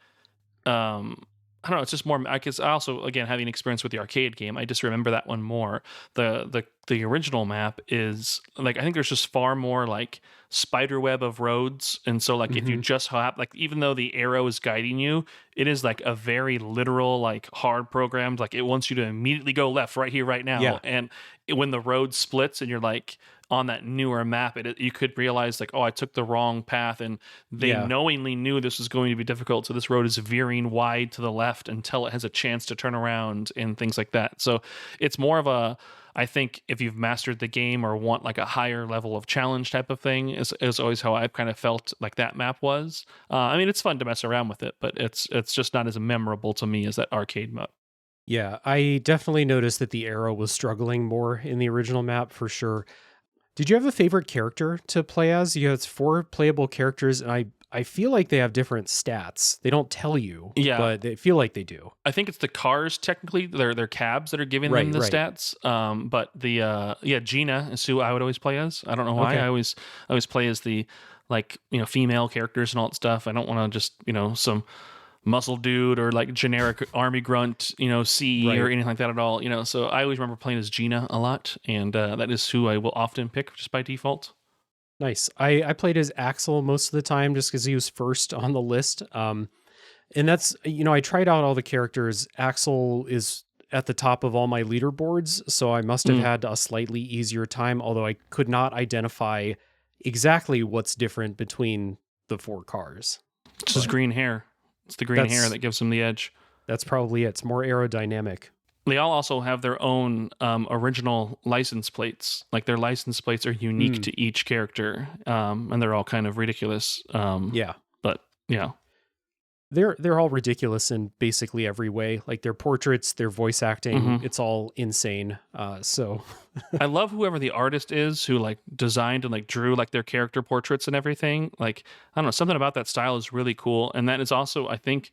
I don't know, it's just more, I guess. I also, again, having experience with the arcade game, I just remember that one more. The original map is like, I think there's just far more like spider web of roads, and so like if you just hop, like, even though the arrow is guiding you, it is like a very literal, like hard programmed, like it wants you to immediately go left right here right now. And when the road splits and you're like on that newer map, you could realize like, oh, I took the wrong path, and they knowingly knew this was going to be difficult, so this road is veering wide to the left until it has a chance to turn around and things like that. So it's more of a, I think if you've mastered the game or want like a higher level of challenge type of thing, is always how I've kind of felt like that map was. I mean, it's fun to mess around with it, but it's just not as memorable to me as that arcade map. Yeah, I definitely noticed that the arrow was struggling more in the original map for sure. Did you have a favorite character to play as? It's 4 playable characters, and I feel like they have different stats. They don't tell you, but they feel like they do. I think it's the cars, technically. They're cabs that are giving them the stats. But the Gina is who I would always play as. I don't know why. Okay. I always play as the, like, female characters and all that stuff. I don't want to just, some muscle dude or like generic army grunt, C or anything like that at all. So I always remember playing as Gina a lot, and that is who I will often pick just by default. Nice. I played as Axel most of the time just because he was first on the list. And that's, I tried out all the characters. Axel is at the top of all my leaderboards, so I must have had a slightly easier time, although I could not identify exactly what's different between the 4 cars. It's his green hair. It's the green hair that gives him the edge. That's probably it. It's more aerodynamic. They all also have their own original license plates. Like their license plates are unique to each character, and they're all kind of ridiculous. But yeah, they're all ridiculous in basically every way. Like their portraits, their voice acting, it's all insane. So I love whoever the artist is who like designed and like drew like their character portraits and everything. Like, I don't know, something about that style is really cool, and that is also, I think,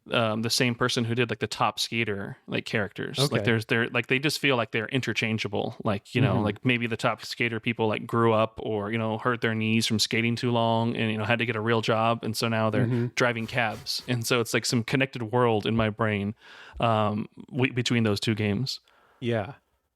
the same person who did like the Top Skater like characters. Okay. Like they're like, they just feel like they're interchangeable. Like, like maybe the Top Skater people like grew up or, hurt their knees from skating too long and, had to get a real job. And so now they're driving cabs. And so it's like some connected world in my brain between those two games. Yeah.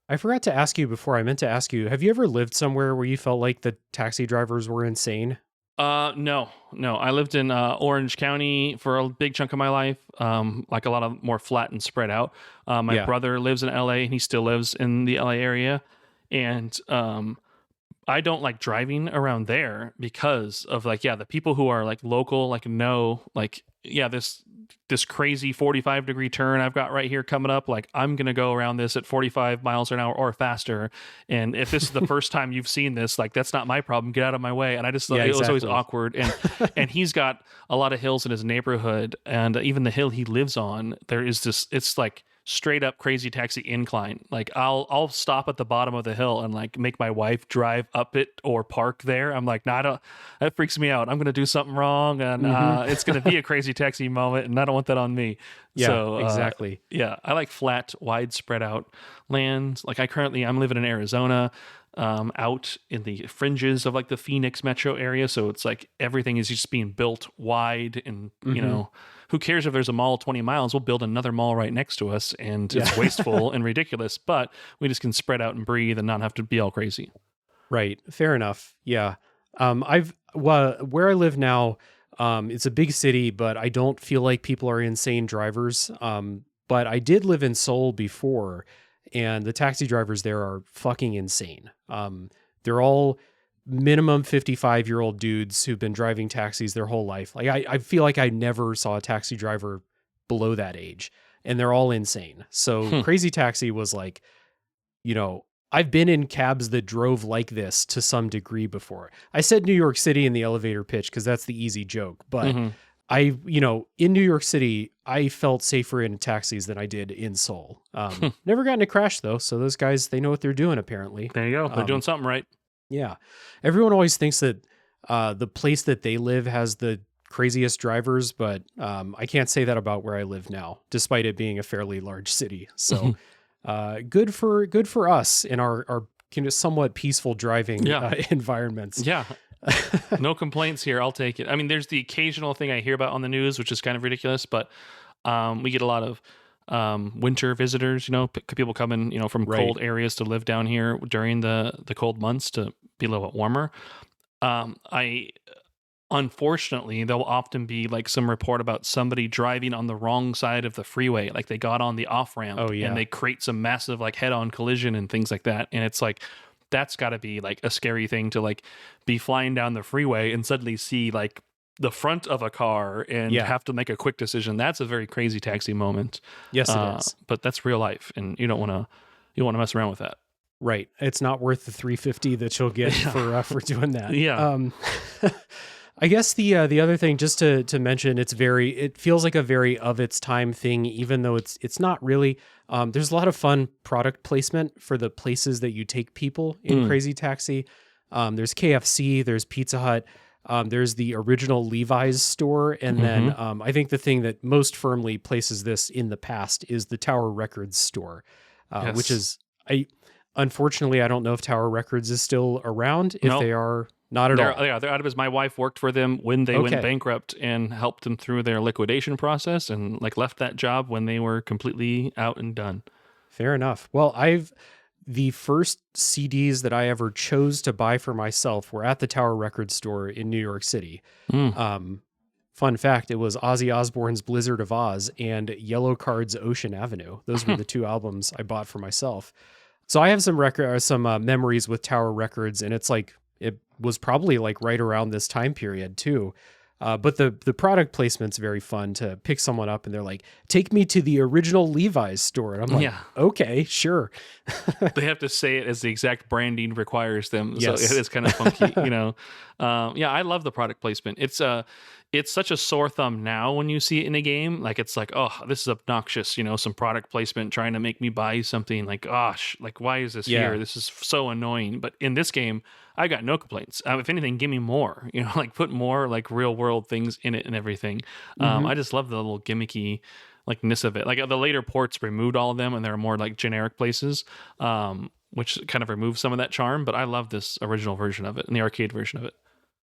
I forgot to ask you before. I meant to ask you, have you ever lived somewhere where you felt like the taxi drivers were insane? No. I lived in Orange County for a big chunk of my life, like a lot of more flat and spread out. My brother lives in LA, and he still lives in the LA area. And I don't like driving around there because of like, the people who are like local, like know, like, this this crazy 45-degree turn I've got right here coming up. Like, I'm going to go around this at 45 miles an hour or faster. And if this is the first time you've seen this, like, that's not my problem. Get out of my way. And I just thought it was always awkward. And he's got a lot of hills in his neighborhood. And even the hill he lives on, there is this, it's like straight up Crazy Taxi incline. Like, I'll stop at the bottom of the hill and like make my wife drive up it or park there. I'm like, nah, that freaks me out. I'm going to do something wrong, and it's going to be a Crazy Taxi moment, and I don't want that on me. Yeah, so, exactly. Yeah, I like flat, wide spread out lands. Like I'm living in Arizona, out in the fringes of like the Phoenix metro area. So it's like everything is just being built wide, and you know, who cares if there's a mall 20 miles? We'll build another mall right next to us, and it's wasteful and ridiculous, but we just can spread out and breathe and not have to be all crazy. Right. Fair enough. Yeah. Where I live now, it's a big city, but I don't feel like people are insane drivers. But I did live in Seoul before, and the taxi drivers there are fucking insane. They're all minimum 55-year-old dudes who've been driving taxis their whole life. Like, I feel like I never saw a taxi driver below that age, and they're all insane. So Crazy Taxi was like, you know, I've been in cabs that drove like this to some degree before. I said New York City in the elevator pitch because that's the easy joke, but in New York City, I felt safer in taxis than I did in Seoul. Never gotten a crash though. So those guys, they know what they're doing apparently. There you go. They're doing something right. Yeah. Everyone always thinks that the place that they live has the craziest drivers, but I can't say that about where I live now, despite it being a fairly large city. So good for us in our somewhat peaceful driving environments. Yeah. No complaints here. I'll take it. I mean, there's the occasional thing I hear about on the news, which is kind of ridiculous, but we get a lot of winter visitors, people coming, from cold areas to live down here during the cold months to be a little bit warmer. Unfortunately, there'll often be like some report about somebody driving on the wrong side of the freeway. Like they got on the off ramp and they create some massive like head on collision and things like that. And it's like, that's gotta be like a scary thing to like be flying down the freeway and suddenly see like the front of a car and have to make a quick decision. That's a very Crazy Taxi moment. Yes, it is. But that's real life, and you don't want to mess around with that. Right. It's not worth the $350 that you'll get for doing that. Yeah. I guess the other thing, just to mention, it feels like a very of its time thing, even though it's not really. There's a lot of fun product placement for the places that you take people in Crazy Taxi. There's KFC, there's Pizza Hut. There's the original Levi's store. And then I think the thing that most firmly places this in the past is the Tower Records store, which is, unfortunately, I don't know if Tower Records is still around. If they are, not at all. Yeah, they're out of my wife worked for them when they went bankrupt and helped them through their liquidation process and like left that job when they were completely out and done. Fair enough. Well, the first CDs that I ever chose to buy for myself were at the Tower Records store in New York City. Fun fact, it was Ozzy Osbourne's Blizzard of Oz and Yellow Card's Ocean Avenue. Those were the two albums I bought for myself. So I have some memories with Tower Records, and it's like, it was probably like right around this time period too. But the product placement's very fun to pick someone up and they're like, take me to the original Levi's store. And I'm like, okay, sure. They have to say it as the exact branding requires them. Yes. So it is kind of funky, I love the product placement. It's such a sore thumb now when you see it in a game. Like, it's like, oh, this is obnoxious, some product placement trying to make me buy something. Like, gosh, like, why is this here? This is so annoying. But in this game, I got no complaints. If anything, give me more, like put more like real world things in it and everything. I just love the little gimmicky likeness of it. Like the later ports removed all of them and there are more like generic places, which kind of removes some of that charm. But I love this original version of it and the arcade version of it.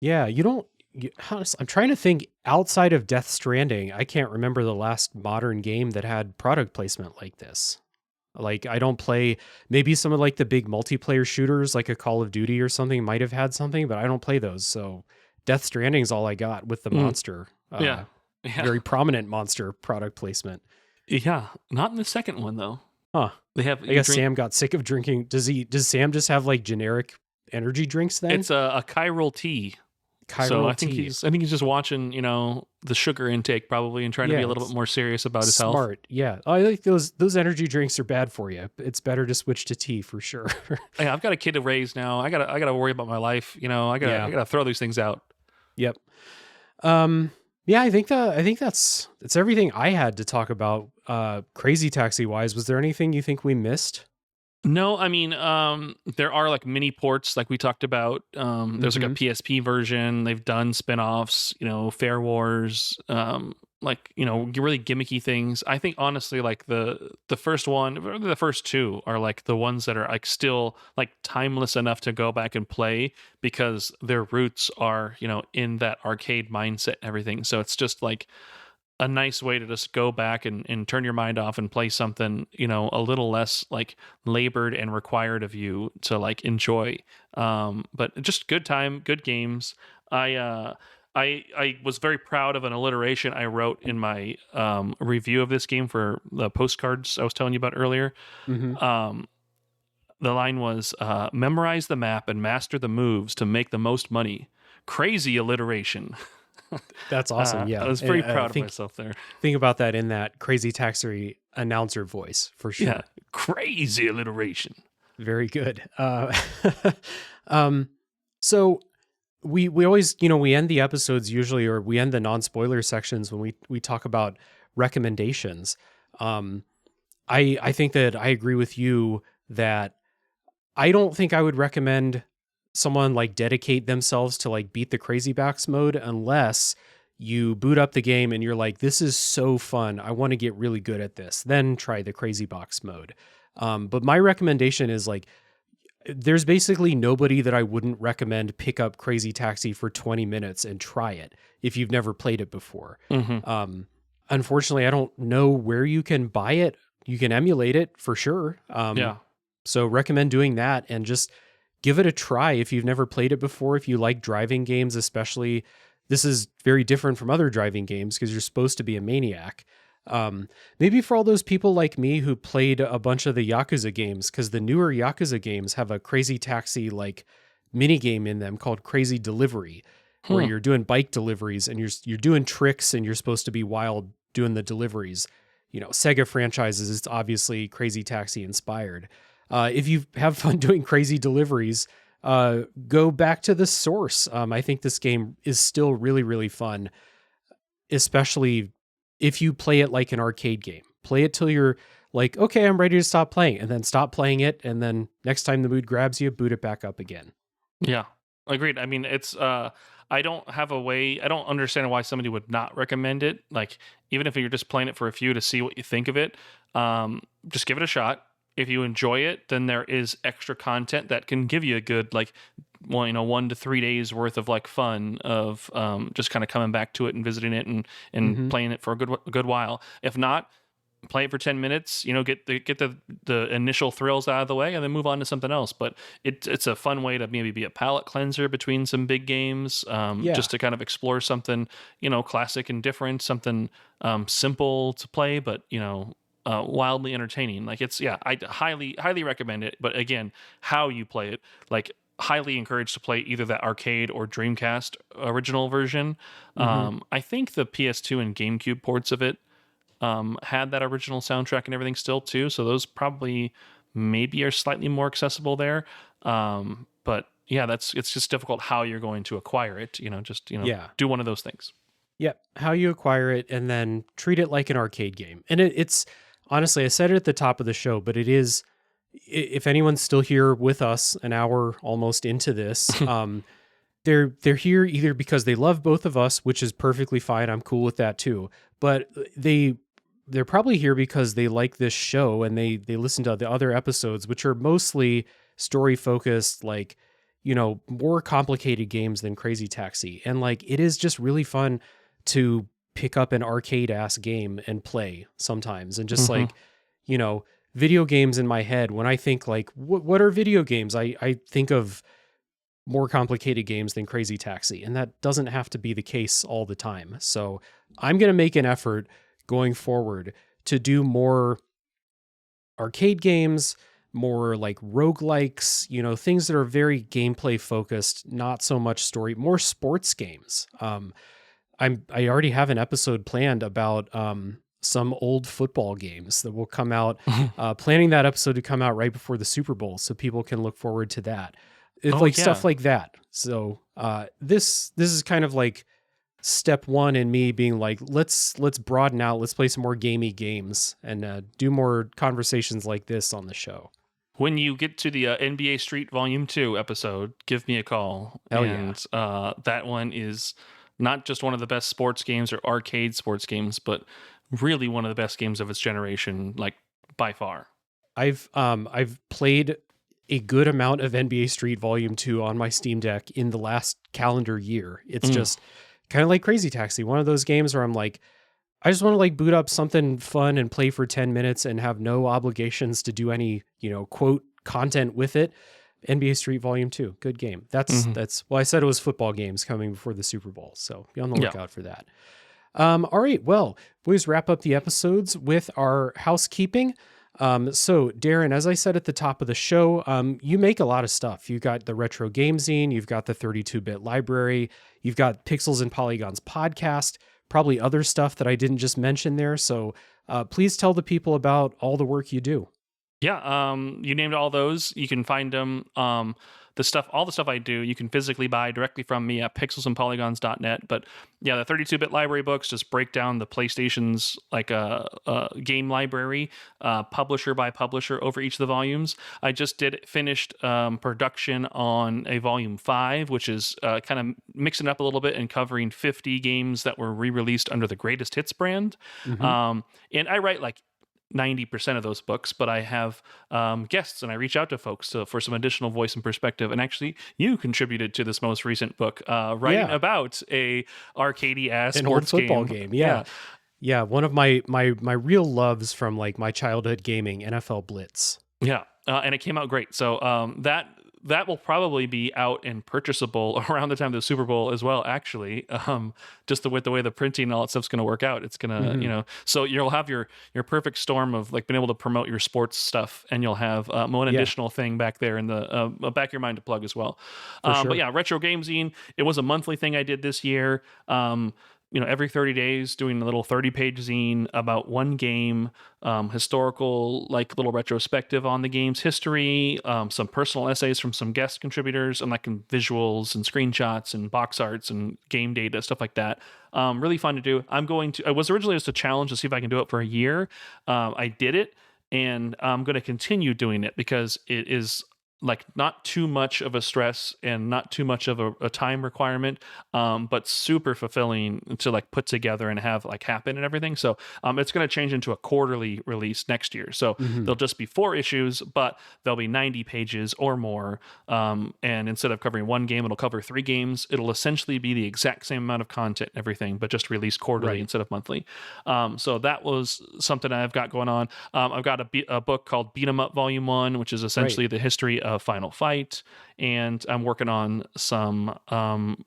Yeah, I'm trying to think outside of Death Stranding. I can't remember the last modern game that had product placement like this. Like, I don't play, maybe some of like the big multiplayer shooters, like a Call of Duty or something might have had something, but I don't play those. So Death Stranding is all I got with the monster. Very prominent monster product placement. Yeah. Not in the second one though. Huh. They have, I guess Sam got sick of drinking. Does Sam just have like generic energy drinks then? It's a chiral tea. So I tea. think he's just watching, the sugar intake probably and trying to be a little bit more serious about his health. Smart. Yeah. I think those energy drinks are bad for you. It's better to switch to tea for sure. Hey, I've got a kid to raise now. I gotta worry about my life. I gotta throw these things out. Yep. Yeah, I think that's everything I had to talk about Crazy Taxi wise. Was there anything you think we missed? No, I mean, there are like mini ports like we talked about. There's like a PSP version. They've done spin-offs, Fair Wars, really gimmicky things. I think honestly, like the first one, or the first two are like the ones that are like still like timeless enough to go back and play because their roots are, in that arcade mindset and everything. So it's just like a nice way to just go back and turn your mind off and play something, a little less like labored and required of you to like enjoy. But just good time, good games. I was very proud of an alliteration I wrote in my review of this game for the postcards I was telling you about earlier. The line was, memorize the map and master the moves to make the most money. Crazy alliteration. That's awesome. Yeah. I was very proud of myself there. Think about that in that Crazy Taxi announcer voice for sure. Yeah. Crazy alliteration. Very good. So we always, we end the episodes usually, or we end the non-spoiler sections when we talk about recommendations. I think that I agree with you that I don't think I would recommend someone like dedicate themselves to like beat the Crazy Box mode unless you boot up the game and you're like, this is so fun, I want to get really good at this. Then try the Crazy Box mode. But my recommendation is like, there's basically nobody that I wouldn't recommend pick up Crazy Taxi for 20 minutes and try it if you've never played it before. Unfortunately, I don't know where you can buy it. You can emulate it for sure. So recommend doing that and just give it a try if you've never played it before. If you like driving games, especially, this is very different from other driving games because you're supposed to be a maniac. Maybe for all those people like me who played a bunch of the Yakuza games, because the newer Yakuza games have a Crazy Taxi like mini game in them called Crazy Delivery, where you're doing bike deliveries and you're doing tricks and you're supposed to be wild doing the deliveries. Sega franchises, it's obviously Crazy Taxi inspired. If you have fun doing crazy deliveries, go back to the source. I think this game is still really, really fun, especially if you play it like an arcade game. Play it till you're like, okay, I'm ready to stop playing, and then stop playing it, and then next time the mood grabs you, boot it back up again. Yeah, agreed. I mean, it's I don't understand why somebody would not recommend it. Like, even if you're just playing it for a few to see what you think of it, just give it a shot. If you enjoy it, then there is extra content that can give you a good, 1 to 3 days worth of fun of just kind of coming back to it and visiting it and playing it for a good while. If not, play it for 10 minutes, get the initial thrills out of the way and then move on to something else. But it's a fun way to maybe be a palate cleanser between some big games, just to kind of explore something, classic and different, something simple to play, but, wildly entertaining. I highly recommend it. But again, how you play it, highly encouraged to play either that arcade or Dreamcast original version. I think the PS2 and GameCube ports of it had that original soundtrack and everything still too. So those probably maybe are slightly more accessible there. But yeah, it's just difficult how you're going to acquire it. Do one of those things. Yep. How you acquire it and then treat it like an arcade game. And it's honestly, I said it at the top of the show, but it is, if anyone's still here with us an hour almost into this, they're here either because they love both of us, which is perfectly fine. I'm cool with that too. But they're probably here because they like this show and they listen to the other episodes, which are mostly story focused, more complicated games than Crazy Taxi. And it is just really fun to pick up an arcade ass game and play sometimes. And just video games in my head, when I think what are video games? I think of more complicated games than Crazy Taxi, and that doesn't have to be the case all the time. So I'm going to make an effort going forward to do more arcade games, more like roguelikes, things that are very gameplay focused, not so much story, more sports games. I already have an episode planned about some old football games that will come out, planning that episode to come out right before the Super Bowl so people can look forward to that. It's stuff like that. So this is kind of like step one in me being like, let's broaden out, let's play some more gamey games and do more conversations like this on the show. When you get to the NBA Street Volume 2 episode, give me a call. Hell that one is not just one of the best sports games or arcade sports games, but really one of the best games of its generation, like by far. I've played a good amount of NBA Street Volume 2 on my Steam Deck in the last calendar year. It's just kind of like Crazy Taxi, one of those games where I'm like, I just want to like boot up something fun and play for 10 minutes and have no obligations to do any, quote content with it. NBA Street Volume 2, good game. That's well, I said it was football games coming before the Super Bowl, so be on the lookout for that. All right, well, we just wrap up the episodes with our housekeeping. So Darren, as I said at the top of the show, you make a lot of stuff. You've got the Retro Game Zine, you've got the 32-bit library, you've got Pixels and Polygons podcast, probably other stuff that I didn't just mention there. So please tell the people about all the work you do. Yeah, you named all those. You can find them. All the stuff I do, you can physically buy directly from me at pixelsandpolygons.net. But yeah, the 32-bit library books just break down the PlayStation's like a game library, publisher by publisher over each of the volumes. I just finished production on a volume 5, which is kind of mixing up a little bit and covering 50 games that were re-released under the Greatest Hits brand. And I write like 90% of those books, but I have guests and I reach out to folks for some additional voice and perspective. And actually, you contributed to this most recent book, writing about a arcadey-ass sports old football game. Yeah. One of my real loves from like my childhood gaming, NFL Blitz. Yeah, and it came out great. So that will probably be out and purchasable around the time of the Super Bowl as well, actually. Just with the way the printing and all that stuff's going to work out. It's going to, so you'll have your perfect storm of like being able to promote your sports stuff, and you'll have one additional thing back there in the back of your mind to plug as well. Sure. But yeah, Retro Game Zine, it was a monthly thing I did this year. Every 30 days doing a little 30-page zine about one game, historical, like little retrospective on the game's history, some personal essays from some guest contributors, and like visuals and screenshots and box arts and game data, stuff like that. Really fun to do. It was originally just a challenge to see if I can do it for a year. I did it, and I'm going to continue doing it because it is like not too much of a stress and not too much of a time requirement, but super fulfilling to like put together and have like happen and everything. So it's going to change into a quarterly release next year. So there'll just be 4 issues, but there'll be 90 pages or more. And instead of covering one game, it'll cover 3 games. It'll essentially be the exact same amount of content and everything, but just released quarterly instead of monthly. So that was something I've got going on. I've got a book called Beat 'em Up Volume 1, which is essentially the history of Final Fight, and I'm working on some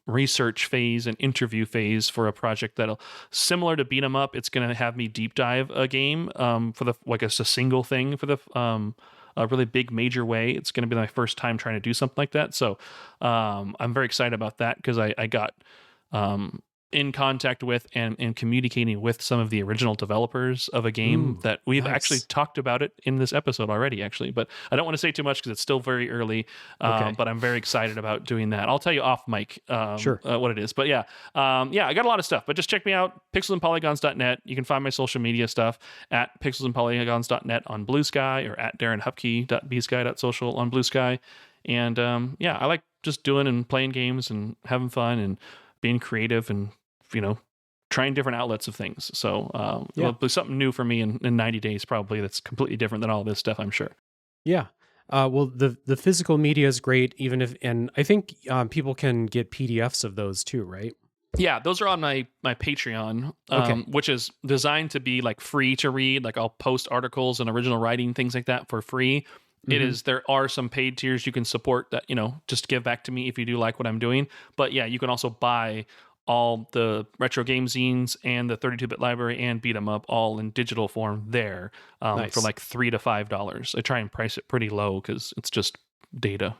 research phase and interview phase for a project that'll similar to Beat 'em Up. It's going to have me deep dive a game for the a single thing for the a really big major way. It's going to be my first time trying to do something like that, so I'm very excited about that because I got in contact with and communicating with some of the original developers of a game that we've actually talked about it in this episode already, actually. But I don't want to say too much because it's still very early, but I'm very excited about doing that. I'll tell you off mic what it is. But yeah, I got a lot of stuff. But just check me out, pixelsandpolygons.net. You can find my social media stuff at pixelsandpolygons.net on Blue Sky or at darrenhupke.bsky.social on Blue Sky. And I like just doing and playing games and having fun and being creative and trying different outlets of things. So it'll be something new for me in 90 days probably that's completely different than all this stuff, I'm sure. Yeah. Well, the physical media is great, and I think people can get PDFs of those too, right? Yeah, those are on my Patreon, which is designed to be like free to read. Like I'll post articles and original writing, things like that for free. There are some paid tiers you can support that, just give back to me if you do like what I'm doing. But yeah, you can also buy all the retro game zines and the 32-bit library and beat 'em up all in digital form there Nice. for like $3 to $5. I try and price it pretty low because it's just data.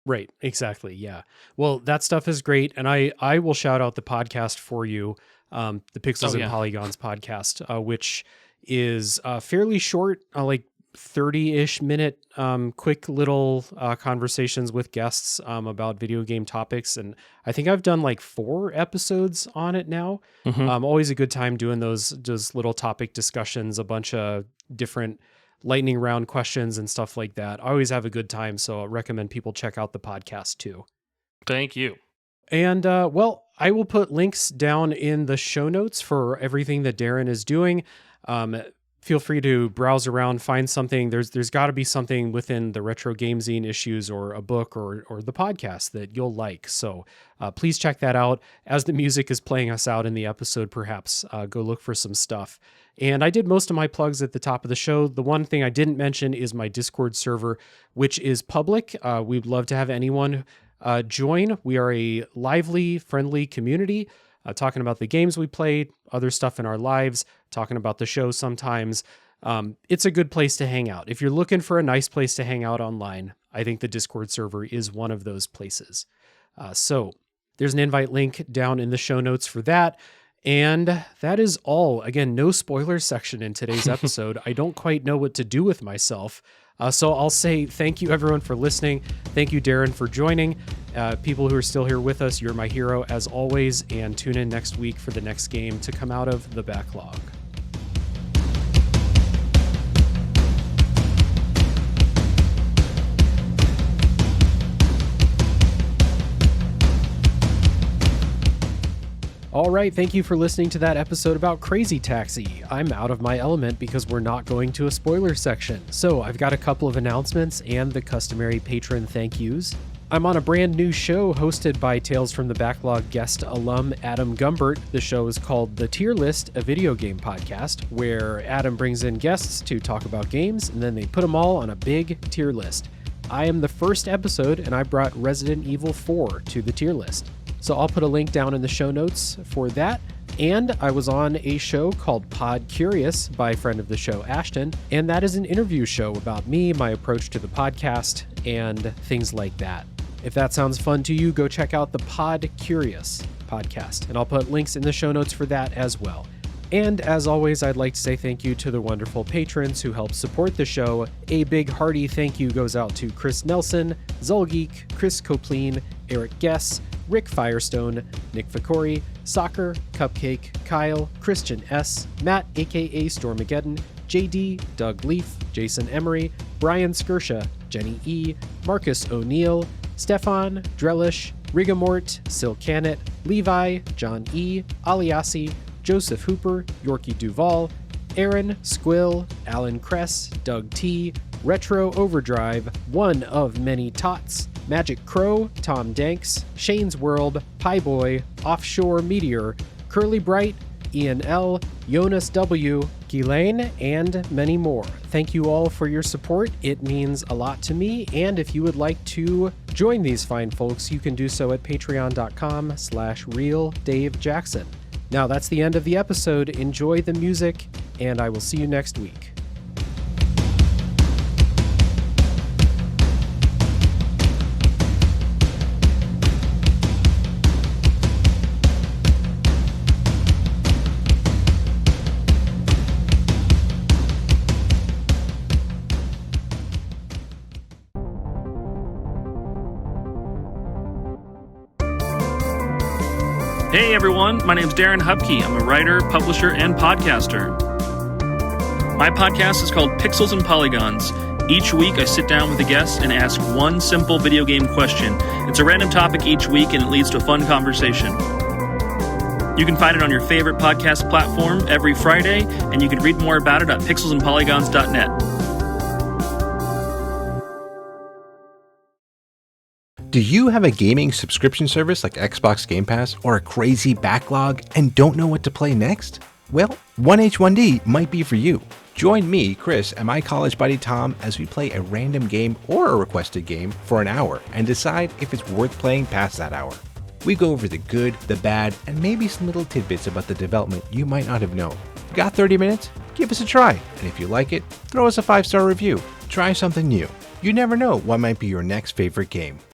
Right, exactly. Yeah. Well, that stuff is great. And I will shout out the podcast for you, the Pixels and Polygons podcast, which is fairly short, like 30-ish minute quick little conversations with guests about video game topics. And I think I've done like 4 episodes on it now. Always a good time doing those little topic discussions, a bunch of different lightning round questions and stuff like that. I always have a good time, so I recommend people check out the podcast too. Thank you. And well, I will put links down in the show notes for everything that Darren is doing. Feel free to browse around, find something. There's got to be something within the Retro Game Zine issues or a book or the podcast that you'll like. So please check that out. As the music is playing us out in the episode, perhaps go look for some stuff. And I did most of my plugs at the top of the show. The one thing I didn't mention is my Discord server, which is public. We'd love to have anyone join. We are a lively, friendly community. Talking about the games we play, other stuff in our lives, talking about the show sometimes. It's a good place to hang out. If you're looking for a nice place to hang out online, I think the Discord server is one of those places. So there's an invite link down in the show notes for that. And that is all. Again, no spoilers section in today's episode. I don't quite know what to do with myself. So I'll say thank you, everyone, for listening. Thank you, Darren, for joining. People who are still here with us, you're my hero as always. And tune in next week for the next game to come out of the backlog. All right, thank you for listening to that episode about Crazy Taxi. I'm out of my element because we're not going to a spoiler section. So I've got a couple of announcements and the customary patron thank yous. I'm on a brand new show hosted by Tales from the Backlog guest alum Adam Gumbert. The show is called The Tier List, a video game podcast, where Adam brings in guests to talk about games, and then they put them all on a big tier list. I am the first episode, and I brought Resident Evil 4 to the tier list. So I'll put a link down in the show notes for that. And I was on a show called Pod Curious by friend of the show, Ashton. And that is an interview show about me, my approach to the podcast, and things like that. If that sounds fun to you, go check out the Pod Curious podcast. And I'll put links in the show notes for that as well. And as always, I'd like to say thank you to the wonderful patrons who help support the show. A big hearty thank you goes out to Chris Nelson, Zulgeek, Chris Copleen, Eric Guess, Rick Firestone, Nick Ficori, Soccer, Cupcake, Kyle, Christian S., Matt aka Stormageddon, JD, Doug Leaf, Jason Emery, Brian Skirsha, Jenny E., Marcus O'Neill, Stefan, Drellish, Rigamort, Silcanet, Levi, John E., Aliassi, Joseph Hooper, Yorkie Duval, Aaron, Squill, Alan Kress, Doug T., Retro Overdrive, One of Many Tots, Magic Crow, Tom Danks, Shane's World, Pie Boy, Offshore Meteor, Curly Bright, Ian L., Jonas W., Ghislaine, and many more. Thank you all for your support. It means a lot to me, and if you would like to join these fine folks, you can do so at patreon.com/realdavejackson. Now that's the end of the episode. Enjoy the music, and I will see you next week. Hey everyone, my name's Darren Hupke. I'm a writer, publisher, and podcaster. My podcast is called Pixels and Polygons. Each week I sit down with a guest and ask one simple video game question. It's a random topic each week and it leads to a fun conversation. You can find it on your favorite podcast platform every Friday, and you can read more about it at pixelsandpolygons.net. Do you have a gaming subscription service like Xbox Game Pass or a crazy backlog and don't know what to play next? Well, 1H1D might be for you. Join me, Chris, and my college buddy Tom as we play a random game or a requested game for an hour and decide if it's worth playing past that hour. We go over the good, the bad, and maybe some little tidbits about the development you might not have known. Got 30 minutes? Give us a try, and if you like it, throw us a 5-star review. Try something new. You never know what might be your next favorite game.